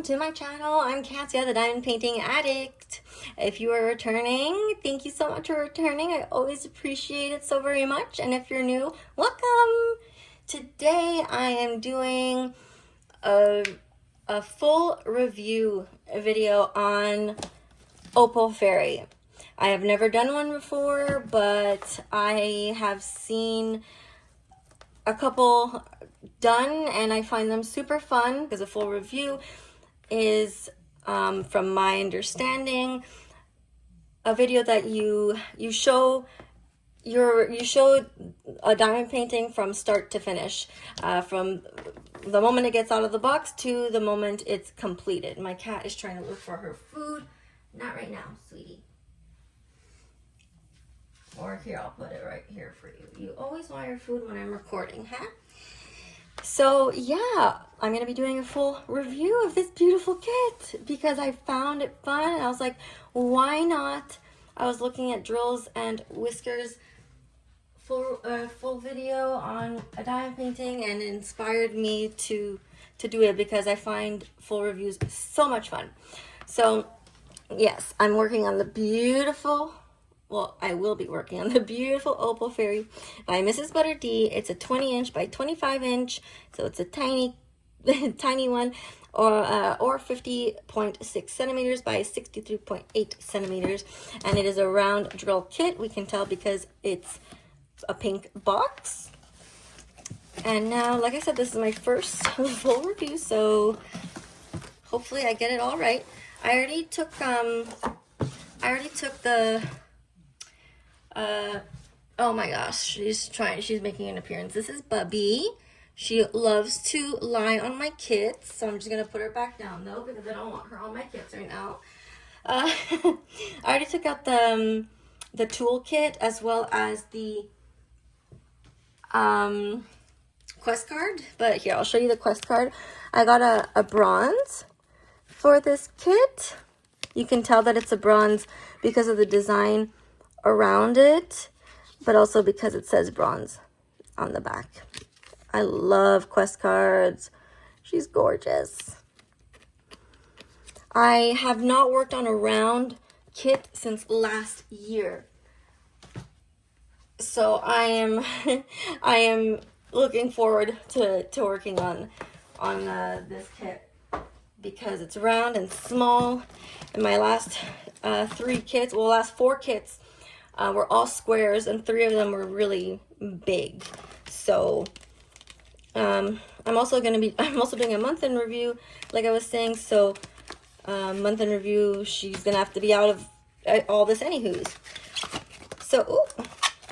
to my channel. I'm Katya, the Diamond Painting Addict. If you are returning, thank you so much for returning. I always appreciate it so very much. And if you're new, welcome. Today I am doing a full review video on Opal Fairy. I have never done one before, but I have seen a couple done and I find them super fun because a full review is, from my understanding, a video that you show a diamond painting from start to finish, from the moment it gets out of the box to the moment it's completed. My cat is trying to look for her food. Not right now, sweetie. Or here, I'll put it right here for you. You always want your food when I'm recording, huh? So yeah, I'm going to be doing a full review of this beautiful kit because I found it fun and I was like, why not? I was looking at DrillsAndWhiskerse full video on a diamond painting and it inspired me to do it because I find full reviews so much fun. So yes, I'm working on the beautiful, well, I will be working on the beautiful Opal Fairy by Mrs. Butter D. It's a 20 inch by 25 inch, so it's a tiny, tiny one, or 50.6 centimeters by 63.8 centimeters, and it is a round drill kit. We can tell because it's a pink box. And now, like I said, this is my first full review, so hopefully I get it all right. I already took the oh my gosh, she's making an appearance. This is Bubby. She loves to lie on my kits, so I'm just gonna put her back down though because I don't want her on my kits right now. I already took out the toolkit as well as the quest card, but here I'll show you the quest card. I got a bronze for this kit. You can tell that it's a bronze because of the design around it, but also because it says bronze on the back. I love quest cards. She's gorgeous. I have not worked on a round kit since last year, so I am looking forward to working on this kit because it's round and small. And my last last four kits were all squares, and 3 of them were really big. So I'm also doing a month in review, like I was saying. So month in review, she's gonna have to be out of all this anywho's. So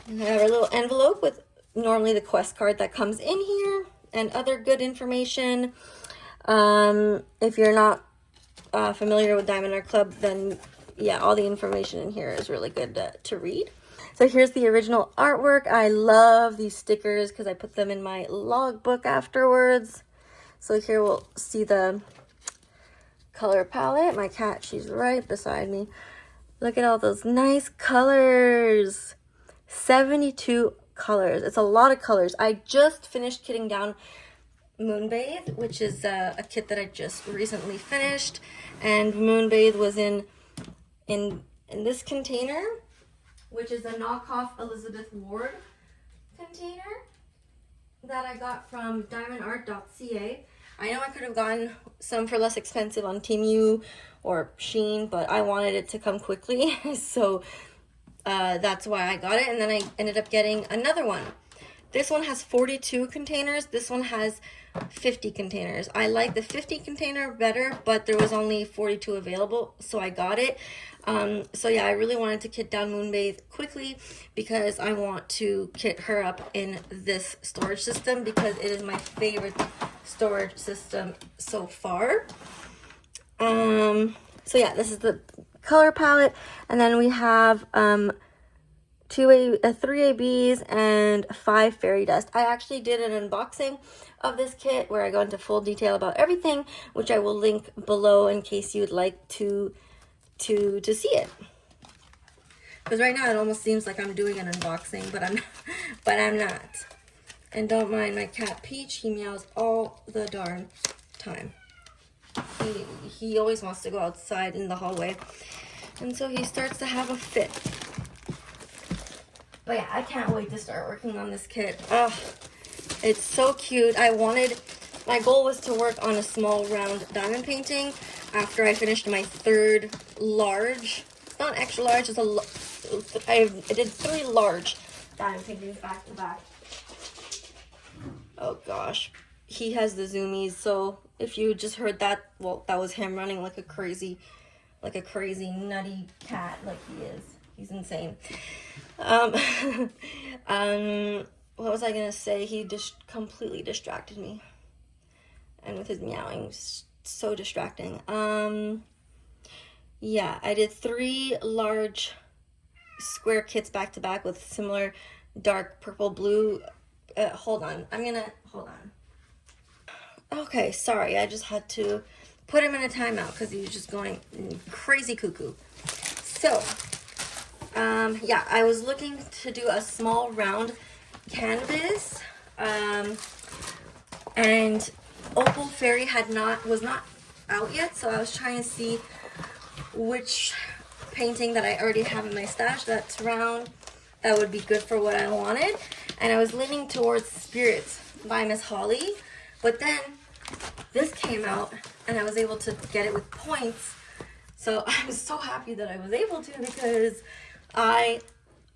I have a little envelope with normally the quest card that comes in here and other good information. If you're not familiar with Diamond Art Club, then yeah, all the information in here is really good to read. So here's the original artwork. I love these stickers because I put them in my logbook afterwards. So here we'll see the color palette. My cat, she's right beside me. Look at all those nice colors. 72 colors. It's a lot of colors. I just finished kitting down Moonbathe, which is a kit that I just recently finished, and Moonbathe was in this container, which is a knockoff Elizabeth Ward container that I got from diamondart.ca. I know I could have gotten some for less expensive on Temu or Shein, but I wanted it to come quickly, so that's why I got it. And then I ended up getting another one. This one has 42 containers. This one has 50 containers. I like the 50 container better, but there was only 42 available, so I got it. So yeah, I really wanted to kit down Moonbathe quickly because I want to kit her up in this storage system because it is my favorite storage system so far. So yeah, this is the color palette, and then we have 3 ABs and 5 fairy dust. I actually did an unboxing of this kit where I go into full detail about everything, which I will link below in case you would like to see it. Because right now it almost seems like I'm doing an unboxing, but I'm not. And don't mind my cat Peach, he meows all the darn time. he always wants to go outside in the hallway. And so he starts to have a fit. But yeah, I can't wait to start working on this kit. Oh, it's so cute. My goal was to work on a small round diamond painting after I finished my 3rd large. It's not extra large, I did 3 large diamond paintings back to back. Oh gosh, he has the zoomies, so if you just heard that, well, that was him running like a crazy nutty cat, like he is. He's insane. What was I gonna say? He just completely distracted me. And with his meowing, so distracting. Yeah, I did 3 large square kits back to back with similar dark purple blue. Hold on. Hold on. Okay, sorry. I just had to put him in a timeout because he was just going crazy cuckoo. So, yeah, I was looking to do a small round canvas. And Opal Fairy was not out yet, so I was trying to see which painting that I already have in my stash that's round that would be good for what I wanted. And I was leaning towards Spirits by Miss Holly, but then this came out and I was able to get it with points. So I was so happy that I was able to because I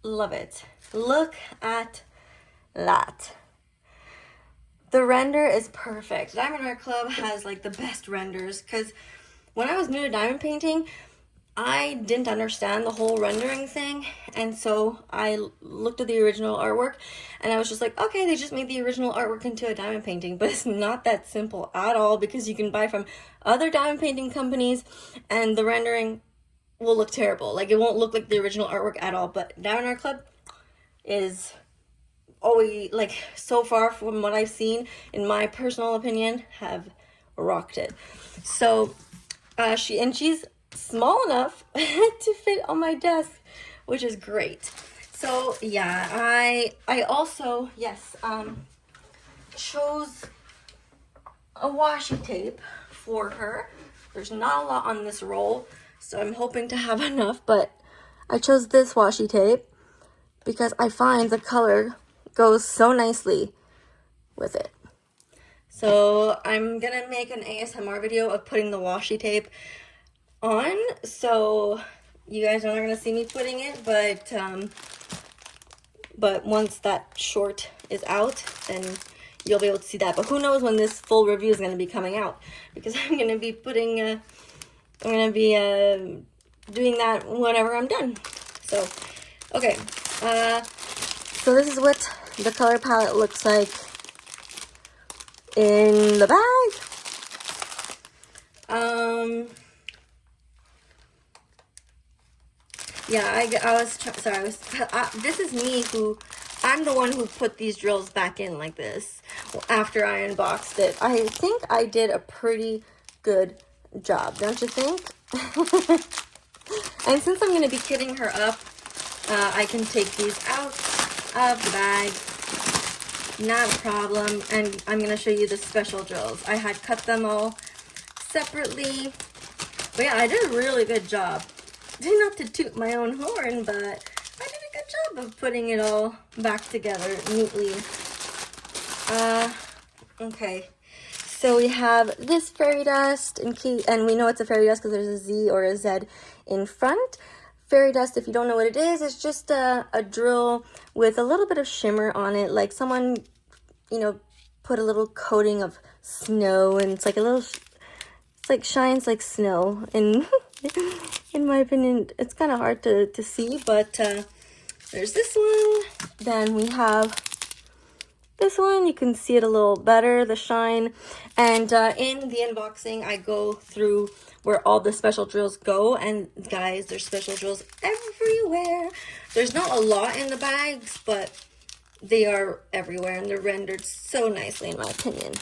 love it. Look at that. The render is perfect. Diamond Art Club has like the best renders because when I was new to diamond painting, I didn't understand the whole rendering thing, and so I looked at the original artwork and I was just like, okay, they just made the original artwork into a diamond painting, but it's not that simple at all because you can buy from other diamond painting companies and the rendering will look terrible. Like, it won't look like the original artwork at all. But Diamond Art Club is always, like, so far from what I've seen, in my personal opinion, have rocked it. So she's small enough to fit on my desk, which is great. So yeah, I also, yes, chose a washi tape for her. There's not a lot on this roll, so I'm hoping to have enough, but I chose this washi tape because I find the color goes so nicely with it. So I'm gonna make an ASMR video of putting the washi tape on, so you guys are not gonna see me putting it, but once that short is out, then you'll be able to see that. But who knows when this full review is gonna be coming out, because I'm gonna be doing that whenever I'm done. So, okay, so this is what the color palette looks like in the bag. Yeah, this is me I'm the one who put these drills back in like this after I unboxed it. I think I did a pretty good job, don't you think? And since I'm going to be kitting her up, I can take these out of the bag, not a problem. And I'm going to show you the special drills. I had cut them all separately, but yeah, I did a really good job. Not to toot my own horn, but I did a good job of putting it all back together neatly. Okay, so we have this fairy dust, and we know it's a fairy dust because there's a Z or a Z in front. Fairy dust, if you don't know what it is just a drill with a little bit of shimmer on it, like someone, put a little coating of snow, and it's like shines like snow, and in my opinion, it's kind of hard to see, but there's this one. Then we have this one. You can see it a little better, the shine. And in the unboxing, I go through where all the special drills go. And guys, there's special drills everywhere. There's not a lot in the bags, but they are everywhere, and they're rendered so nicely, in my opinion.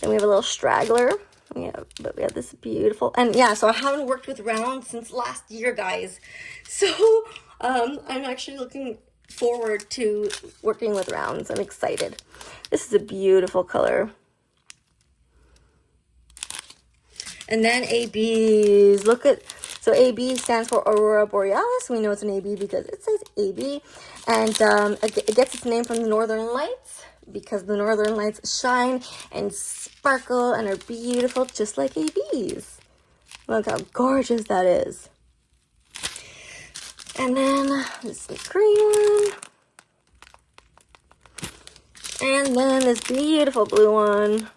Then we have a little straggler. Yeah, but we have this beautiful, and yeah, so I haven't worked with rounds since last year, guys. So I'm actually looking forward to working with rounds. I'm excited. This is a beautiful color. And then ABs. Look at, so AB stands for Aurora Borealis. We know it's an AB because it says AB. And it gets its name from the Northern Lights because the Northern Lights shine and sparkle and are beautiful just like ABs. Look how gorgeous that is. And then this green one. And then this beautiful blue one.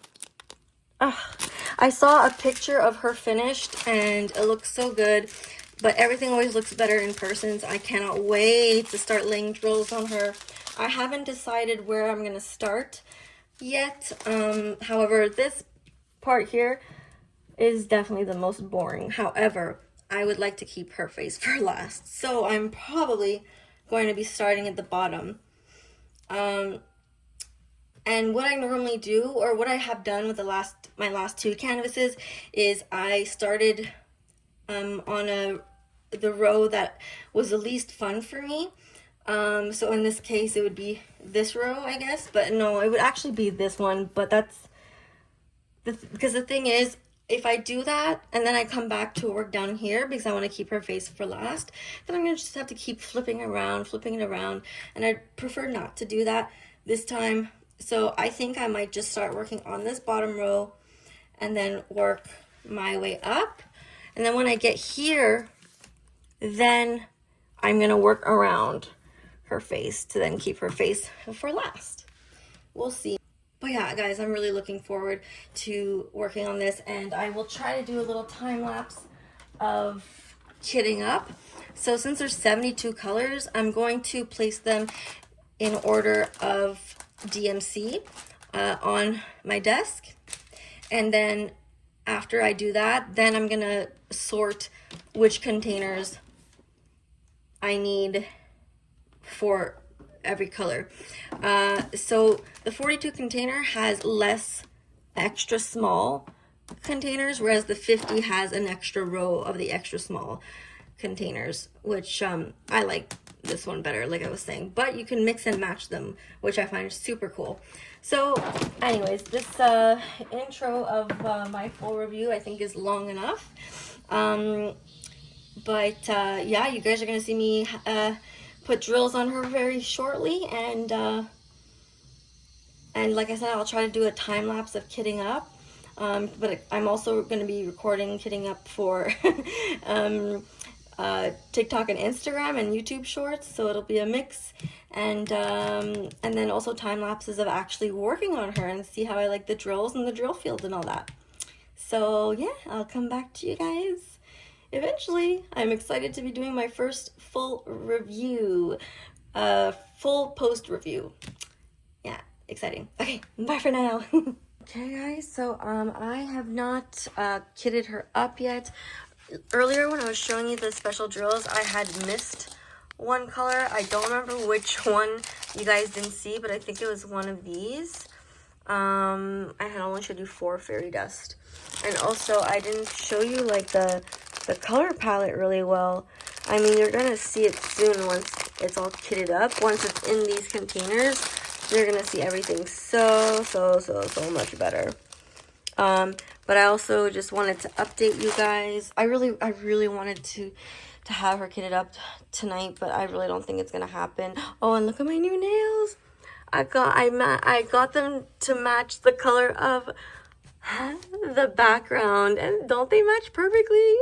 I saw a picture of her finished and it looks so good, but everything always looks better in person, so I cannot wait to start laying drills on her. I haven't decided where I'm going to start yet. However, this part here is definitely the most boring. However, I would like to keep her face for last, so I'm probably going to be starting at the bottom. And what I normally do, or what I have done with my last two canvases, is I started on the row that was the least fun for me. So in this case, it would be this row, I guess. But no, it would actually be this one. But that's because the thing is, if I do that and then I come back to work down here because I want to keep her face for last, then I'm going to just have to keep flipping it around. And I prefer not to do that this time. So I think I might just start working on this bottom row and then work my way up. And then when I get here, then I'm going to work around her face to then keep her face for last. We'll see. But yeah, guys, I'm really looking forward to working on this, and I will try to do a little time lapse of kitting up. So since there's 72 colors, I'm going to place them in order of DMC on my desk. And then after I do that, then I'm gonna sort which containers I need for every color. So the 42 container has less extra small containers, whereas the 50 has an extra row of the extra small containers, which I like this one better, like I was saying, but you can mix and match them, which I find super cool. So anyways, this intro of my full review I think is long enough. But yeah, you guys are gonna see me put drills on her very shortly, and like I said, I'll try to do a time lapse of kitting up. But I'm also going to be recording kitting up for TikTok and Instagram and YouTube shorts, so it'll be a mix, and then also time lapses of actually working on her and see how I like the drills and the drill field and all that. So yeah, I'll come back to you guys eventually. I'm excited to be doing my first full review, full post review. Yeah, exciting. Okay, bye for now. Okay guys, so I have not kitted her up yet. Earlier when I was showing you the special drills, I had missed one color. I don't remember which one you guys didn't see, but I think it was one of these. I had only showed you 4 fairy dust. And also I didn't show you like the color palette really well. I mean, you're gonna see it soon once it's all kitted up. Once it's in these containers, you're gonna see everything so much better. But I also just wanted to update you guys. I really wanted to have her kitted up tonight, but I really don't think it's gonna happen. Oh, and look at my new nails. I got them to match the color of the background, and don't they match perfectly?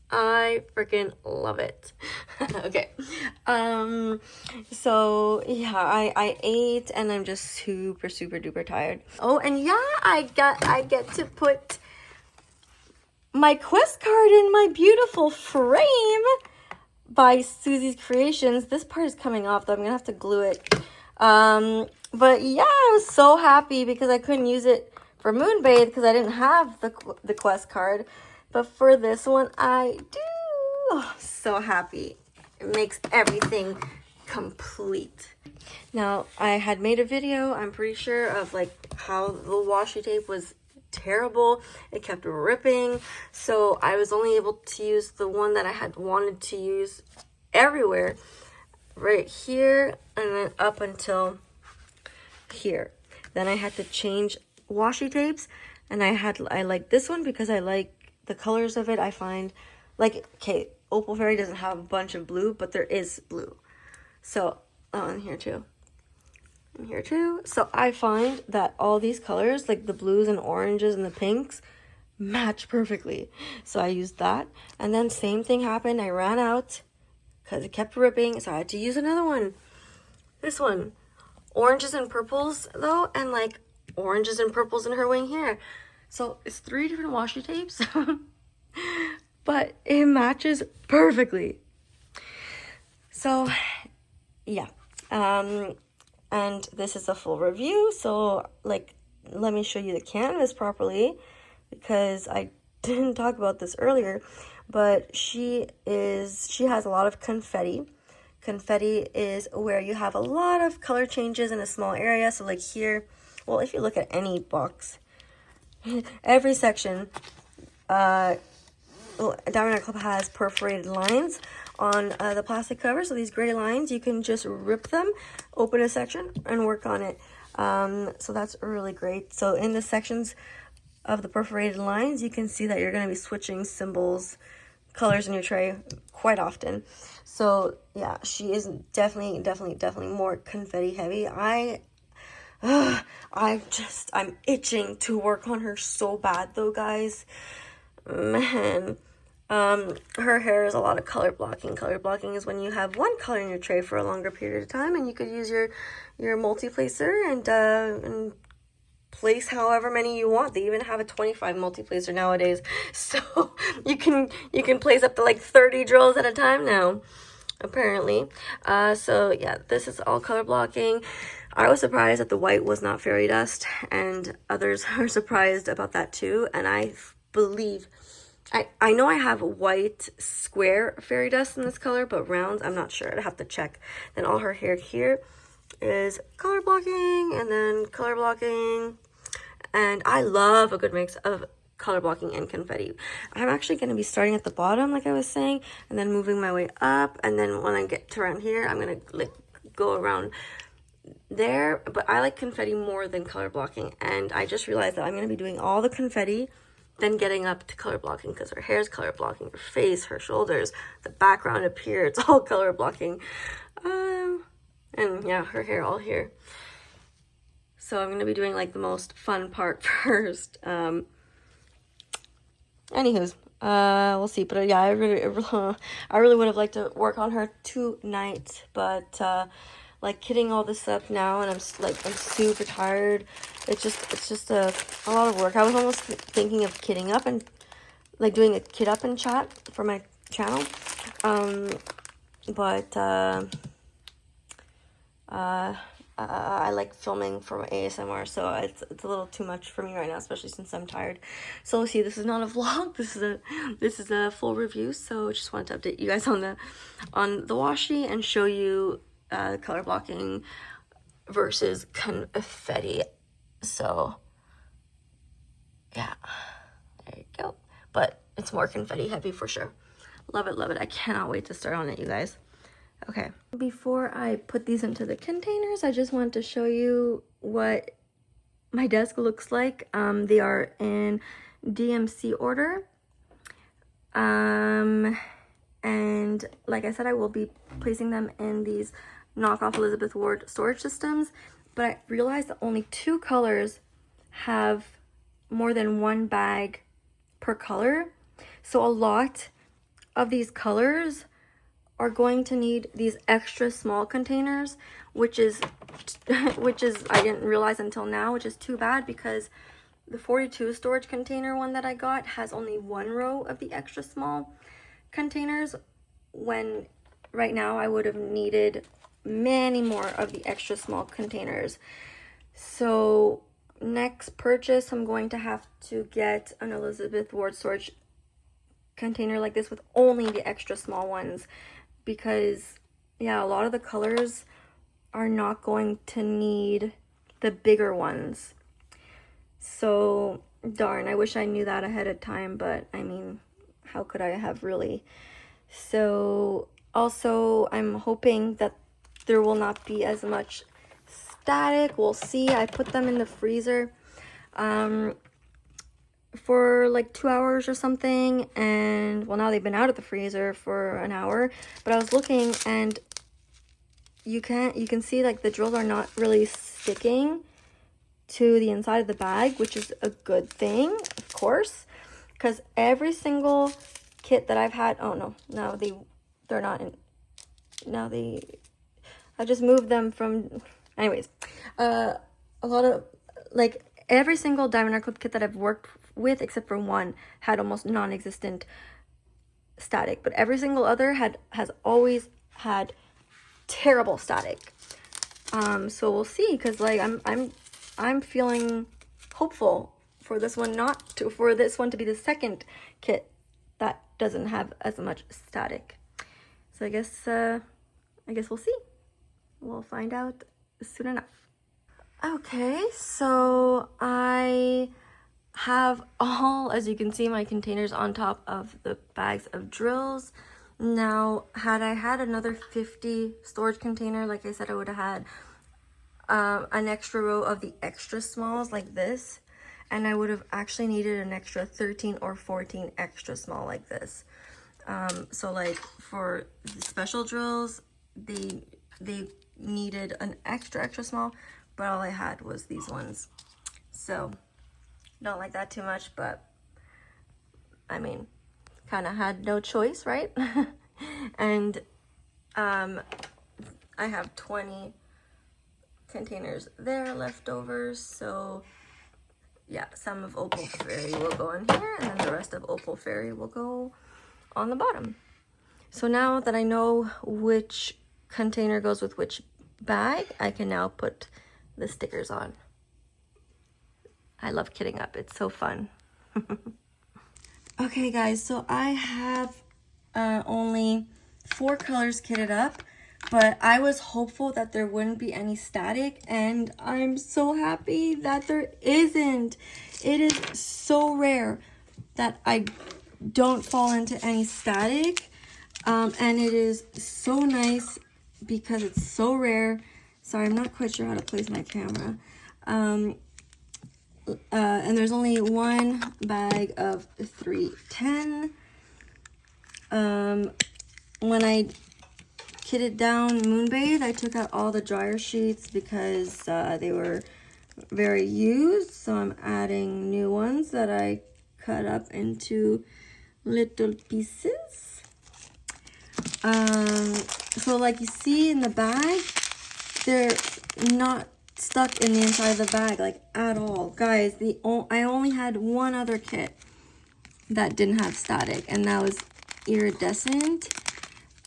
I freaking love it. Okay. So yeah, I ate and I'm just super duper tired. Oh, and yeah, I get to put my quest card in my beautiful frame by Susy's Creationz. This part is coming off though. I'm gonna have to glue it. But yeah, I was so happy because I couldn't use it for Moonbathe because I didn't have the quest card. But for this one, I do. Oh, so happy. It makes everything complete. Now, I had made a video, I'm pretty sure, of like how the washi tape was terrible. It kept ripping. So I was only able to use the one that I had wanted to use everywhere. Right here and then up until here. Then I had to change washi tapes. And I like this one because I like the colors of it, I find, like, okay, Opal Fairy doesn't have a bunch of blue, but there is blue. So, oh, and here too. And here too. So I find that all these colors, like the blues and oranges and the pinks, match perfectly. So I used that. And then same thing happened. I ran out because it kept ripping. So I had to use another one. This one. Oranges and purples, though, and like oranges and purples in her wing here. So it's 3 different washi tapes, but it matches perfectly. So yeah, and this is a full review. So like, let me show you the canvas properly, because I didn't talk about this earlier, but she has a lot of confetti. Confetti is where you have a lot of color changes in a small area. So like here, well, if you look at any box, every section, Diamond Art Club has perforated lines on the plastic cover. So these gray lines, you can just rip them, open a section, and work on it. So that's really great. So in the sections of the perforated lines, you can see that you're going to be switching symbols, colors in your tray quite often. So yeah, she is definitely more confetti heavy. I'm itching to work on her so bad though, guys. Man. Her hair is a lot of color blocking. Color blocking is when you have one color in your tray for a longer period of time, and you could use your multi-placer and place however many you want. They even have a 25 multi-placer nowadays, so you can place up to like 30 drills at a time now, apparently. So yeah, this is all color blocking. I was surprised that the white was not fairy dust, and others are surprised about that too. And I believe, I know I have white square fairy dust in this color, but rounds, I'm not sure. I'd have to check. Then all her hair here is color blocking, and then color blocking. And I love a good mix of color blocking and confetti. I'm actually going to be starting at the bottom, like I was saying, and then moving my way up. And then when I get to around here, I'm going to like go around there. But I like confetti more than color blocking. And I just realized that I'm going to be doing all the confetti, then getting up to color blocking, because her hair is color blocking, her face, her shoulders, the background up here, it's all color blocking. And yeah, her hair all here. So I'm going to be doing like the most fun part first. Anywho's, we'll see. But yeah, I really would have liked to work on her tonight. But like kitting all this up now, and I'm super tired. It's just a lot of work. I was almost thinking of kitting up and like doing a kit up and chat for my channel. I like filming for ASMR, so it's a little too much for me right now, especially since I'm tired. So see, this is not a vlog. This is a full review. So just wanted to update you guys on the washi and show you color blocking versus confetti. So yeah, there you go. But it's more confetti heavy for sure. Love it, love it. I cannot wait to start on it, you guys. Okay, before I put these into the containers, I just wanted to show you what my desk looks like. They are in DMC order. And like I said, I will be placing them in these knockoff Elizabeth Ward storage systems, but I realized that only 2 colors have more than 1 bag per color. So a lot of these colors are going to need these extra small containers, which is I didn't realize until now, which is too bad, because the 42 storage container one that I got has only 1 row of the extra small containers, when right now I would have needed many more of the extra small containers. So next purchase, I'm going to have to get an Elizabeth Ward storage container like this with only the extra small ones, because yeah, a lot of the colors are not going to need the bigger ones. So darn, I wish I knew that ahead of time, but I mean, how could I have really? So also I'm hoping that there will not be as much static. We'll see. I put them in the freezer for like 2 hours or something, and well, now they've been out of the freezer for an hour, but I was looking and you can see like the drills are not really sticking to the inside of the bag, which is a good thing, of course, because every single kit that I've had, oh no, they're not in, now I just moved them from, anyways, a lot of, like, every single diamond art clip kit that I've worked with, except for one, had almost non-existent static, but every single other has always had terrible static. So we'll see, because like I'm feeling hopeful for this one for this one to be the second kit that doesn't have as much static. So I guess we'll see. We'll find out soon enough. Okay, so I have all, as you can see, my containers on top of the bags of drills. Now, had I had another 50 storage container, like I said, I would have had an extra row of the extra smalls like this, and I would have actually needed an extra 13 or 14 extra small like this. So like for the special drills, they needed an extra small, but all I had was these ones. So don't like that too much, but I mean, kind of had no choice, right? And I have 20 containers there leftovers, so yeah, some of Opal Fairy will go in here, and then the rest of Opal Fairy will go on the bottom. So now that I know which container goes with which bag, I can now put the stickers on. I love kitting up, it's so fun. Okay guys, so I have only 4 colors kitted up, but I was hopeful that there wouldn't be any static, and I'm so happy that there isn't. It is so rare that I don't fall into any static, and it is so nice because it's so rare. Sorry, I'm not quite sure how to place my camera. And there's only one bag of 310. When I kitted down Moonbathe, I took out all the dryer sheets because they were very used, so I'm adding new ones that I cut up into little pieces. So like you see in the bag, they're not stuck in the inside of the bag like at all, guys. I only had one other kit that didn't have static, and that was iridescent,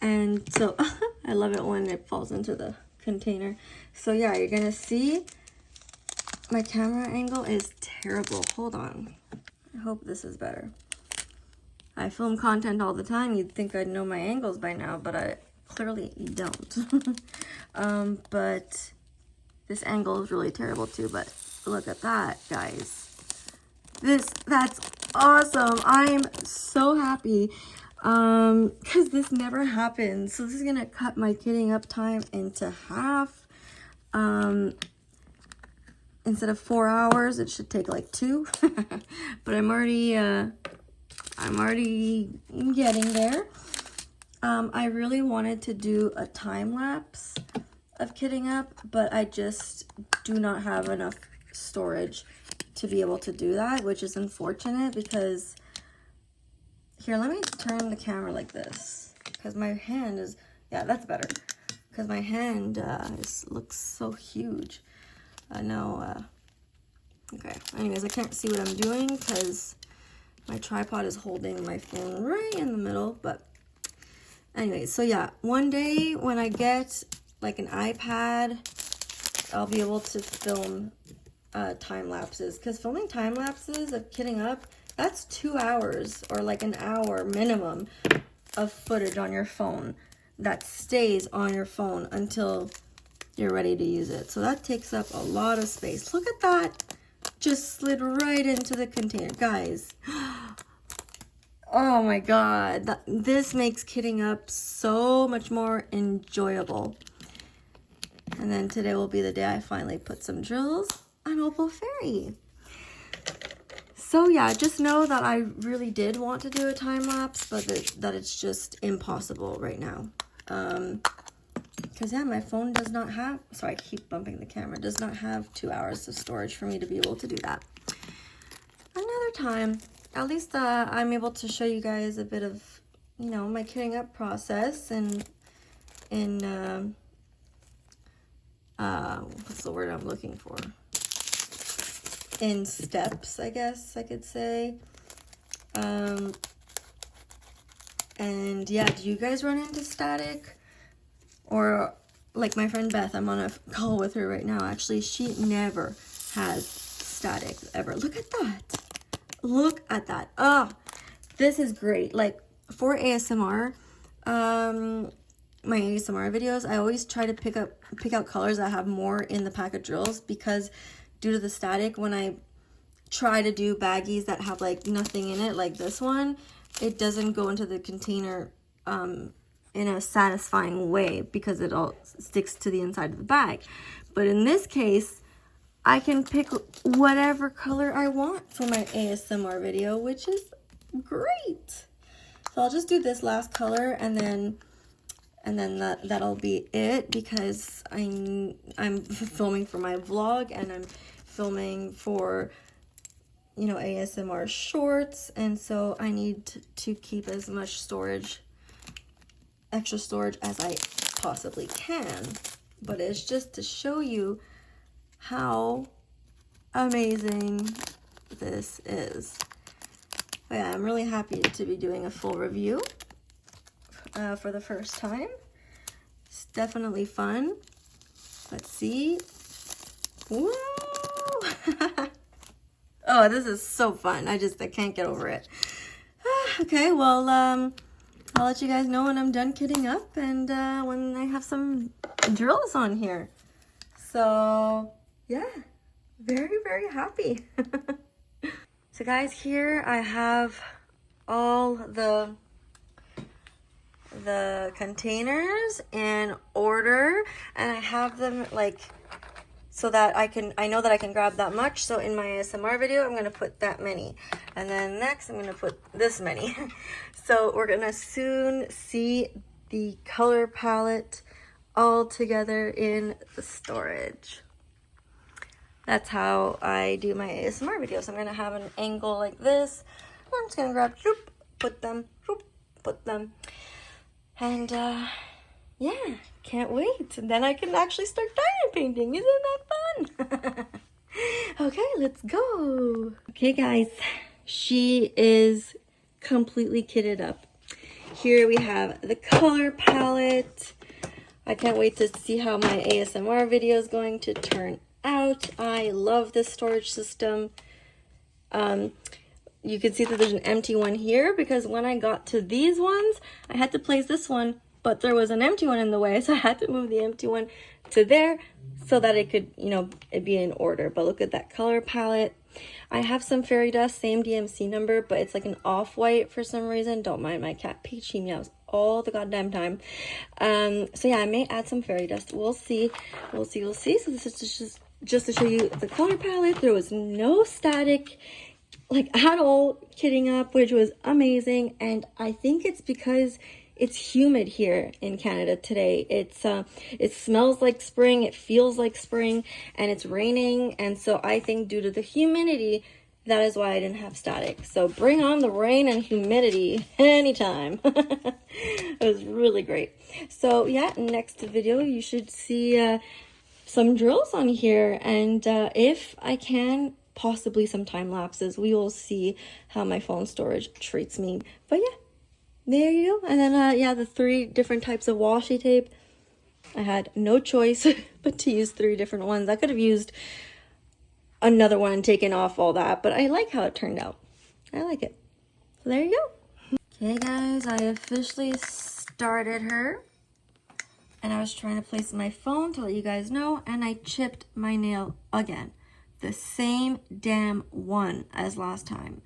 and so I love it when it falls into the container. So yeah, you're gonna see my camera angle is terrible. Hold on, I hope this is better. I film content all the time. You'd think I'd know my angles by now, but I clearly don't. But this angle is really terrible too, but look at that, guys. That's awesome. I'm so happy because this never happens. So this is gonna cut my kitting up time into half. Instead of 4 hours, it should take like 2. But I'm already getting there. I really wanted to do a time lapse of kitting up, but I just do not have enough storage to be able to do that, which is unfortunate because here, let me turn the camera like this because my hand is, yeah, that's better, because my hand looks so huge. I know. Okay, anyways, I can't see what I'm doing because my tripod is holding my phone right in the middle, but anyways, so yeah, one day when I get like an iPad, I'll be able to film time lapses, because filming time lapses of kitting up, that's 2 hours or like an hour minimum of footage on your phone that stays on your phone until you're ready to use it. So that takes up a lot of space. Look at that, just slid right into the container, guys. Oh my god, this makes kitting up so much more enjoyable. And then today will be the day I finally put some drills on Opal Fairy. So yeah, just know that I really did want to do a time lapse, but that it's just impossible right now. Because yeah, my phone does not have, sorry, I keep bumping the camera, does not have 2 hours of storage for me to be able to do that. Another time, at least I'm able to show you guys a bit of, you know, my kitting up process and what's the word I'm looking for? In steps, I guess I could say. And yeah, do you guys run into static? Or like my friend Beth, I'm on a call with her right now. Actually, she never has static ever. Look at that. Look at that. Oh, this is great. Like for ASMR, my ASMR videos, I always try to pick out colors that have more in the pack of drills, because due to the static, when I try to do baggies that have like nothing in it, like this one, it doesn't go into the container in a satisfying way because it all sticks to the inside of the bag. But in this case, I can pick whatever color I want for my ASMR video, which is great. So I'll just do this last color, and then that'll be it, because I'm filming for my vlog, and I'm filming for, you know, ASMR shorts, and so I need to keep as much storage, extra storage, as I possibly can. But it's just to show you how amazing this is. But yeah, I'm really happy to be doing a full review for the first time. It's definitely fun. Let's see. Woo! Oh, this is so fun. I can't get over it. Okay, well, I'll let you guys know when I'm done kitting up, and when I have some drills on here. So yeah, very, very happy. So guys, here I have all the containers in order, and I have them like so that I know that I can grab that much. So in my ASMR video, I'm gonna put that many, and then next I'm gonna put this many. So we're gonna soon see the color palette all together in the storage. That's how I do my ASMR videos. I'm gonna have an angle like this. I'm just gonna grab, whoop, put them, whoop, put them. And yeah, can't wait. And then I can actually start diamond painting. Isn't that fun? Okay, let's go. Okay guys, she is completely kitted up. Here we have the color palette. I can't wait to see how my ASMR video is going to turn out. I love this storage system. You can see that there's an empty one here, because when I got to these ones, I had to place this one, but there was an empty one in the way, so I had to move the empty one to there so that it could, you know, it'd be in order. But look at that color palette. I have some fairy dust, same DMC number, but it's like an off-white for some reason. Don't mind my cat Peach, he meows all the goddamn time. So yeah, I may add some fairy dust. We'll see. We'll see. So this is just to show you the color palette. There was no static, like at all, kitting up, which was amazing. And I think it's because it's humid here in Canada today. It smells like spring, it feels like spring, and it's raining. And so I think due to the humidity, that is why I didn't have static. So bring on the rain and humidity anytime. It was really great. So yeah, next video you should see some drills on here, and if I can, possibly some time lapses. We will see how my phone storage treats me. But yeah, there you go. And then yeah, the 3 different types of washi tape. I had no choice but to use 3 different ones. I could have used another one and taken off all that, but I like how it turned out. I like it. So there you go. Okay guys, I officially started her, and I was trying to place my phone to let you guys know, and I chipped my nail again. The same damn one as last time.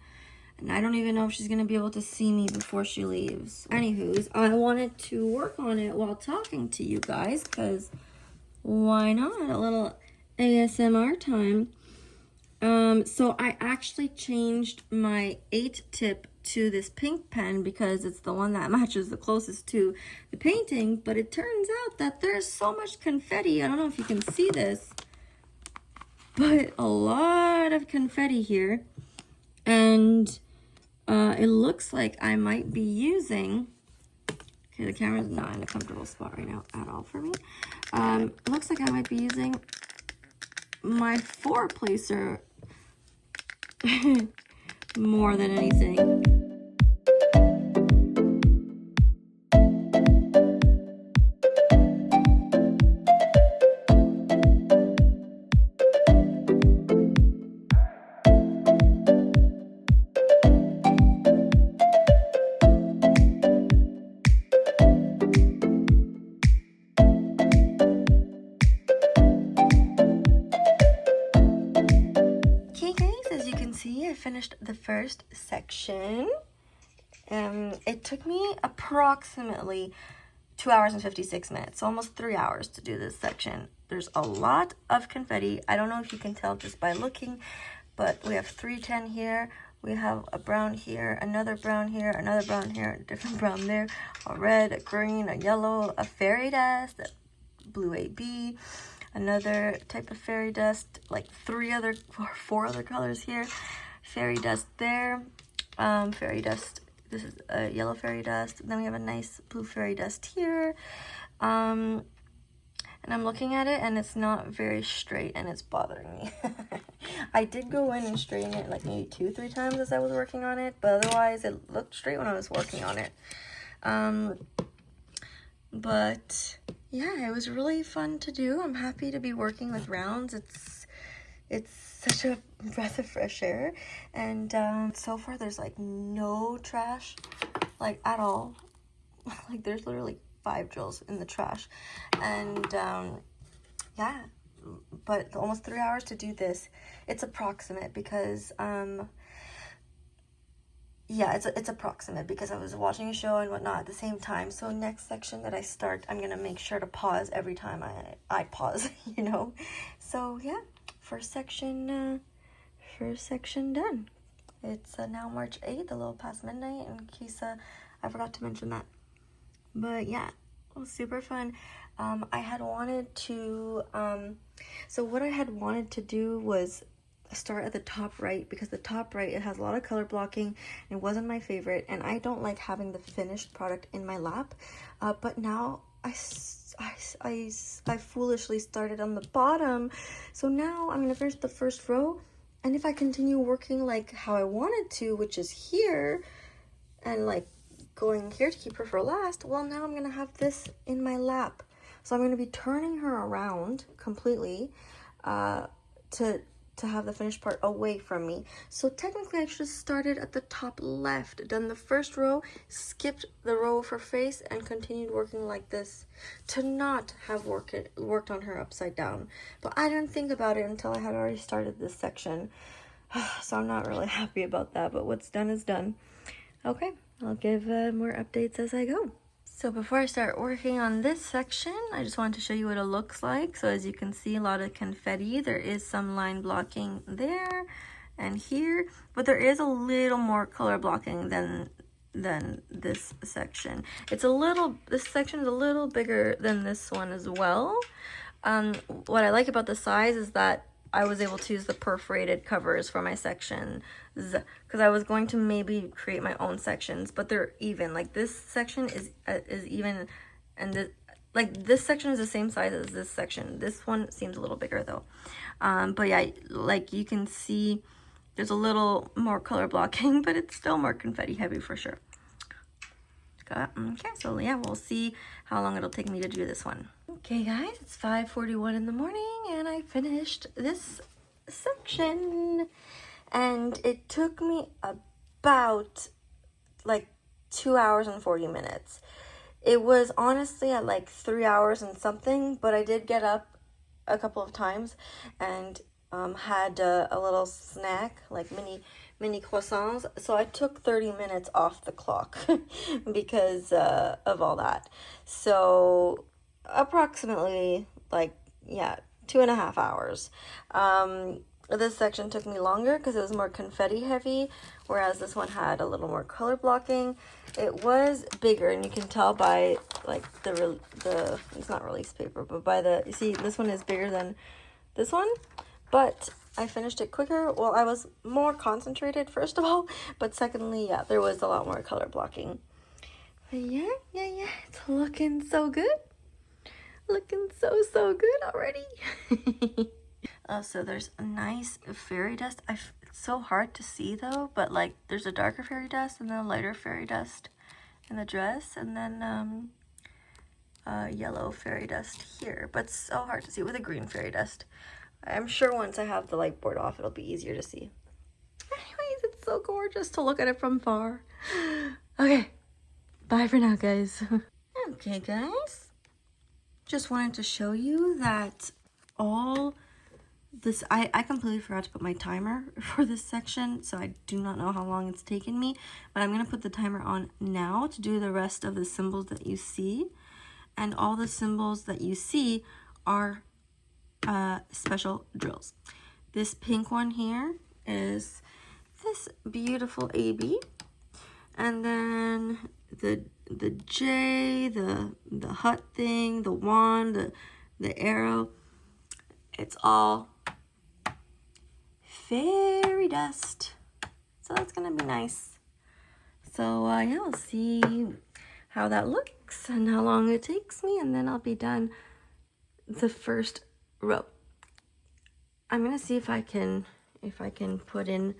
And I don't even know if she's going to be able to see me before she leaves. Anywho's, I wanted to work on it while talking to you guys, because why not? A little ASMR time. So I actually changed my 8 tip to this pink pen because it's the one that matches the closest to the painting, but it turns out that there's so much confetti. I don't know if you can see this, but a lot of confetti here. And it looks like I might be using, okay, the camera's not in a comfortable spot right now at all for me. It looks like I might be using my 4-placer more than anything. Finished the first section. It took me approximately 2 hours and 56 minutes, so almost 3 hours to do this section. There's a lot of confetti. I don't know if you can tell just by looking, but we have 310 here, we have a brown here, another brown here, another brown here, a different brown there, a red, a green, a yellow, a fairy dust, a blue AB, another type of fairy dust, like 4 other colors here. Fairy dust there, fairy dust, this is a yellow fairy dust, then we have a nice blue fairy dust here, and I'm looking at it and it's not very straight and it's bothering me. I did go in and straighten it like maybe 2-3 times as I was working on it, but otherwise it looked straight when I was working on it. But yeah, it was really fun to do. I'm happy to be working with rounds. It's such a breath of fresh air, and so far there's like no trash, like at all. Like there's literally 5 drills in the trash, and yeah, but almost 3 hours to do this. It's approximate because yeah, it's approximate because I was watching a show and whatnot at the same time. So next section that I start, I'm gonna make sure to pause every time I pause, you know. So yeah, first section done. It's now March 8th, a little past midnight, in case I forgot to mention that. But yeah, it was super fun. I had wanted to so what I had wanted to do was start at the top right, because the top right, it has a lot of color blocking. It wasn't my favorite, and I don't like having the finished product in my lap. But now I foolishly started on the bottom, so now I'm gonna finish the first row, and if I continue working like how I wanted to, which is here, and like going here to keep her for last, well, now I'm gonna have this in my lap. So I'm gonna be turning her around completely to have the finished part away from me. So technically I should have started at the top left, done the first row, skipped the row of her face, and continued working like this to not have worked on her upside down. But I didn't think about it until I had already started this section. So I'm not really happy about that, but what's done is done. Okay, I'll give more updates as I go. So before I start working on this section, I just wanted to show you what it looks like. So as you can see, a lot of confetti. There is some line blocking there and here, but there is a little more color blocking than this section. This section is a little bigger than this one as well. What I like about the size is that I was able to use the perforated covers for my sections, because I was going to maybe create my own sections, but they're even. Like this section is even, and this section is the same size as this section. This one seems a little bigger though. But yeah, like you can see, there's a little more color blocking, but it's still more confetti heavy for sure. Okay, so yeah, we'll see how long it'll take me to do this one. Okay guys, it's 5:41 in the morning and I finished this section, and it took me about like 2 hours and 40 minutes. It was honestly at like 3 hours and something, but I did get up a couple of times and had a little snack, like mini croissants, so I took 30 minutes off the clock because of all that. So approximately, like, yeah, 2.5 hours. this section took me longer because it was more confetti heavy, whereas this one had a little more color blocking. It was bigger, and you can tell by like the it's not release paper, but by the, you see this one is bigger than this one, but I finished it quicker. Well, I was more concentrated, first of all, but secondly, yeah, there was a lot more color blocking. But yeah, it's looking so good. Looking so good already. Oh, so there's a nice fairy dust. It's so hard to see though, but like there's a darker fairy dust and then a lighter fairy dust in the dress, and then yellow fairy dust here, but it's so hard to see with a green fairy dust. I'm sure once I have the light board off, it'll be easier to see. Anyways, it's so gorgeous to look at it from far. Okay, bye for now, guys. Okay, guys. Just wanted to show you that all this, I completely forgot to put my timer for this section, so I do not know how long it's taken me, but I'm going to put the timer on now to do the rest of the symbols that you see. And all the symbols that you see are special drills. This pink one here is this beautiful AB, and then the J, the hut thing, the wand, the arrow. It's all fairy dust, so that's gonna be nice. So yeah, we'll see how that looks and how long it takes me, and then I'll be done the first row. I'm gonna see if I can put in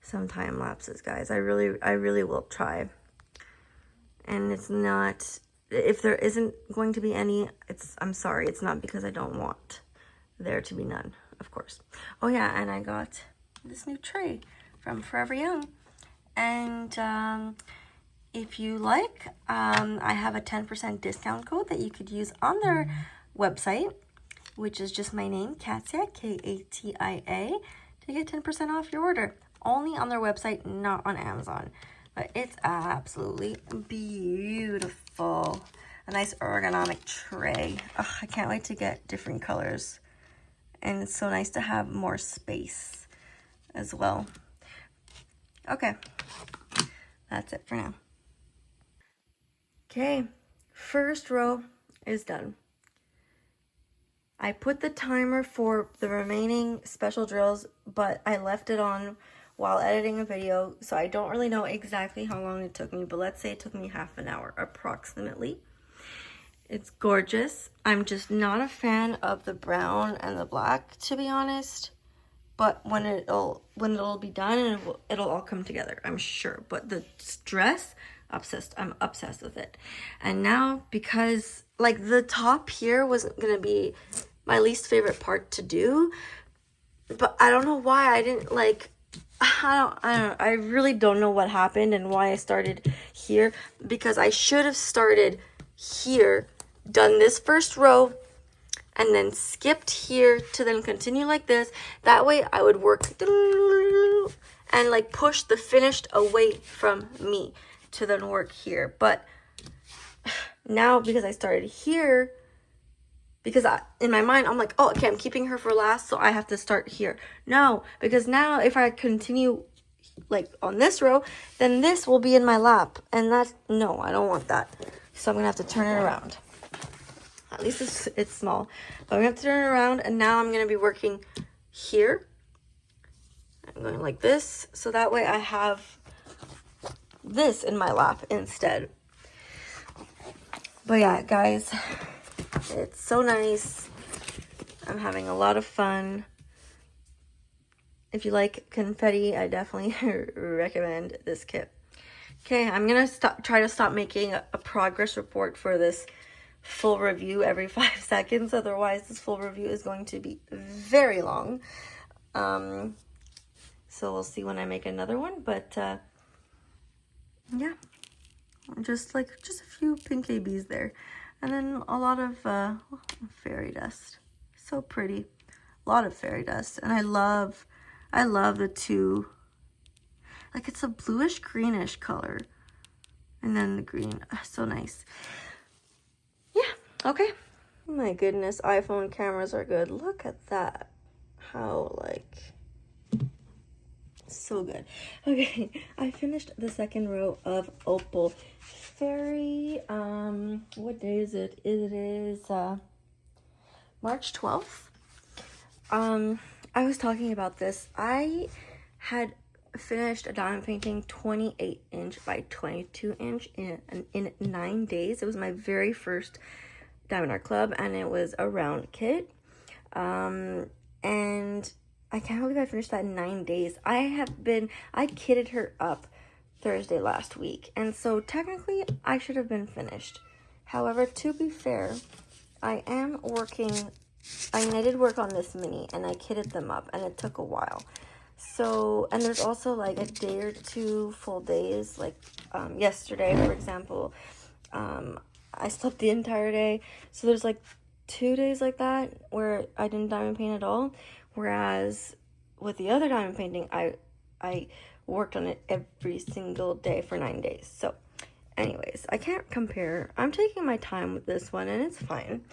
some time lapses, guys. I really will try. And it's not, if there isn't going to be any, I'm sorry, it's not because I don't want there to be none, of course. Oh yeah, and I got this new tray from Forever Young, and if you like, I have a 10% discount code that you could use on their website, which is just my name, Katia, Katia, to get 10% off your order. Only on their website, not on Amazon. But it's absolutely beautiful. A nice ergonomic tray. Oh, I can't wait to get different colors. And it's so nice to have more space as well. Okay, that's it for now. Okay, first row is done. I put the timer for the remaining special drills, but I left it on while editing a video, so I don't really know exactly how long it took me, but let's say it took me half an hour approximately. It's gorgeous. I'm just not a fan of the brown and the black, to be honest, but when it'll be done, and it'll all come together, I'm sure. But the dress, I'm obsessed with it. And now, because like the top here wasn't gonna be my least favorite part to do, but I don't know why I didn't like, I really don't know what happened and why I started here, because I should have started here, done this first row, and then skipped here to then continue like this. That way I would work and like push the finished away from me to then work here. But now, because I started here, because in my mind, I'm like, oh, okay, I'm keeping her for last, so I have to start here. No, because now if I continue like on this row, then this will be in my lap. And that's, no, I don't want that. So I'm going to have to turn it around. At least it's small. But I'm going to have to turn it around, and now I'm going to be working here. I'm going like this, so that way I have this in my lap instead. But yeah, guys, it's so nice. I'm having a lot of fun. If you like confetti, I definitely recommend this kit. Okay, I'm going to try to stop making a progress report for this full review every 5 seconds. Otherwise, this full review is going to be very long. So we'll see when I make another one. But yeah, just a few pink ABs there. And then a lot of fairy dust. So pretty. A lot of fairy dust. And I love the two. Like, it's a bluish greenish color. And then the green. So nice. Yeah, okay. My goodness, iPhone cameras are good. Look at that. how, like, so good. Okay, I finished the second row of Opal Fairy. What day is it? It is March 12th. I was talking about this. I had finished a diamond painting 28 inch by 22 inch in 9 days. It was my very first Diamond Art Club, and it was a round kit. And I can't believe I finished that in 9 days. I kitted her up Thursday last week, and so technically I should have been finished. However, to be fair, I did work on this mini, and I kitted them up, and it took a while. So, and there's also like a day or two full days, like yesterday, for example, I slept the entire day. So there's like 2 days like that where I didn't diamond paint at all. Whereas with the other diamond painting, I worked on it every single day for 9 days. So anyways, I can't compare. I'm taking my time with this one, and it's fine.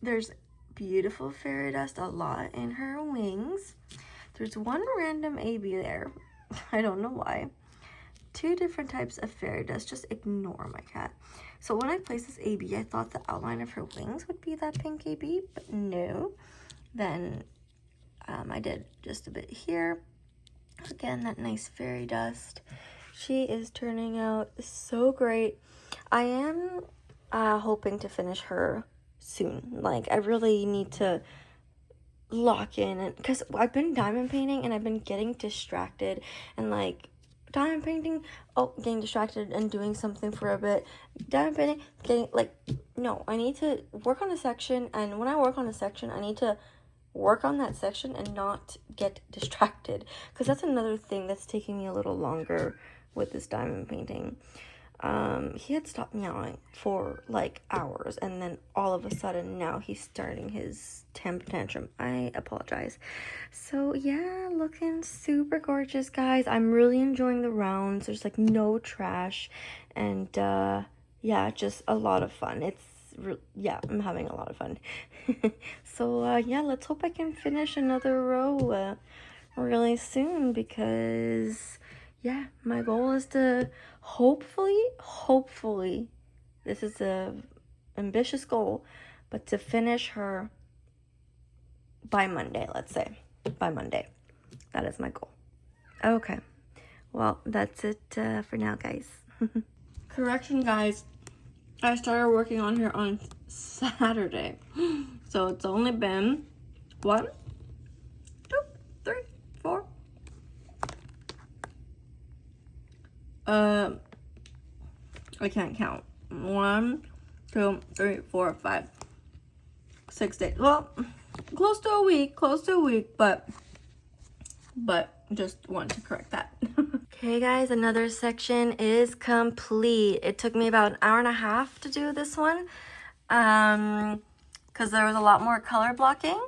There's beautiful fairy dust, a lot in her wings. There's one random AB there. I don't know why. 2 different types of fairy dust. Just ignore my cat. So when I placed this AB, I thought the outline of her wings would be that pink AB, but no. Then I did just a bit here. Again, that nice fairy dust. She is turning out so great. I am hoping to finish her soon. Like, I really need to lock in, and because I've been diamond painting and I've been getting distracted, and like diamond painting, getting distracted and doing something for a bit, diamond painting, getting like, no, I need to work on a section, and when I work on a section, I need to work on that section and not get distracted, because that's another thing that's taking me a little longer with this diamond painting. He had stopped meowing for like hours, and then all of a sudden now he's starting his temper tantrum. I apologize. So yeah, looking super gorgeous, guys. I'm really enjoying the rounds. There's like no trash, and yeah, just a lot of fun. Yeah, I'm having a lot of fun. So yeah, let's hope I can finish another row really soon, because yeah, my goal is to hopefully, this is a ambitious goal, but to finish her by Monday, let's say. By Monday. That is my goal. Okay. Well, that's it for now, guys. Correction, guys. I started working on her on Saturday. So it's only been 1, 2, 3, 4. I can't count. 1, 2, 3, 4, 5, 6 days. Well, close to a week, but just want to correct that. Okay, guys, another section is complete. It took me about an hour and a half to do this one, because there was a lot more color blocking.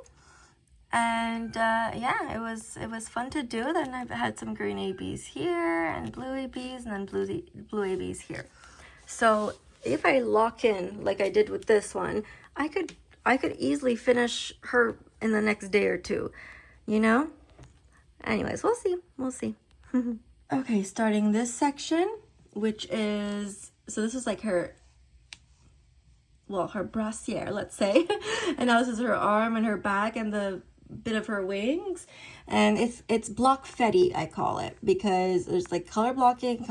And yeah, it was fun to do. Then I've had some green ABs here and blue ABs, and then blue ABs here. So if I lock in like I did with this one, I could easily finish her in the next day or two, you know? Anyways, we'll see. Okay, starting this section, which is, so this is like her, well, her brassiere, let's say. And now this is her arm and her back and the bit of her wings. And it's block fetty, I call it, because there's like color blocking, and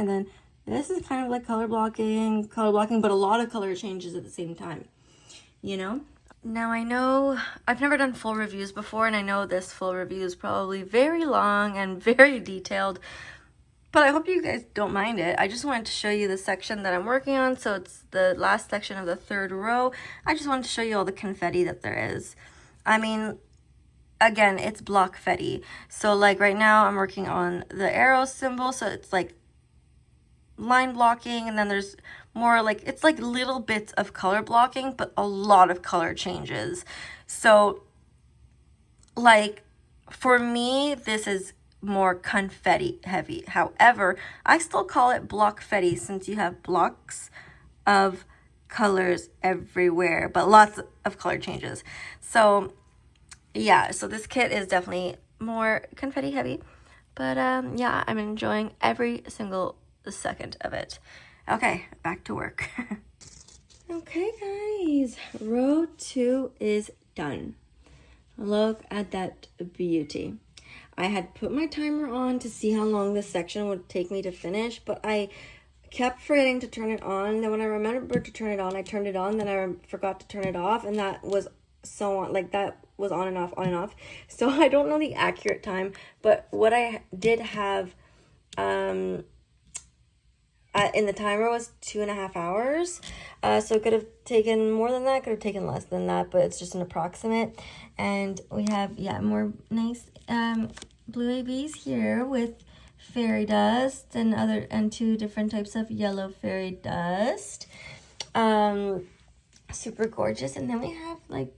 then this is kind of like color blocking, but a lot of color changes at the same time, you know? Now, I know I've never done full reviews before, and I know this full review is probably very long and very detailed, but I hope you guys don't mind it. I just wanted to show you the section that I'm working on. So it's the last section of the 3rd row. I just wanted to show you all the confetti that there is. I mean, again, it's block fetty. So like right now I'm working on the arrow symbol. So it's like line blocking, and then there's more like, it's like little bits of color blocking, but a lot of color changes. So like for me, this is more confetti heavy. However, I still call it block fetty, since you have blocks of colors everywhere, but lots of color changes. So yeah, so this kit is definitely more confetti heavy, but yeah, I'm enjoying every single second of it. Okay, back to work. Okay guys, row 2 is done. Look at that beauty. I had put my timer on to see how long this section would take me to finish, but I kept forgetting to turn it on. Then when I remembered to turn it on, I turned it on. Then I forgot to turn it off, and that was so on, like that was on and off, on and off. So I don't know the accurate time, but what I did have in the timer was 2.5 hours. So it could have taken more than that, could have taken less than that, but it's just an approximate. And we have, yeah, more nice blue ABs here with fairy dust and 2 different types of yellow fairy dust. Super gorgeous. And then we have like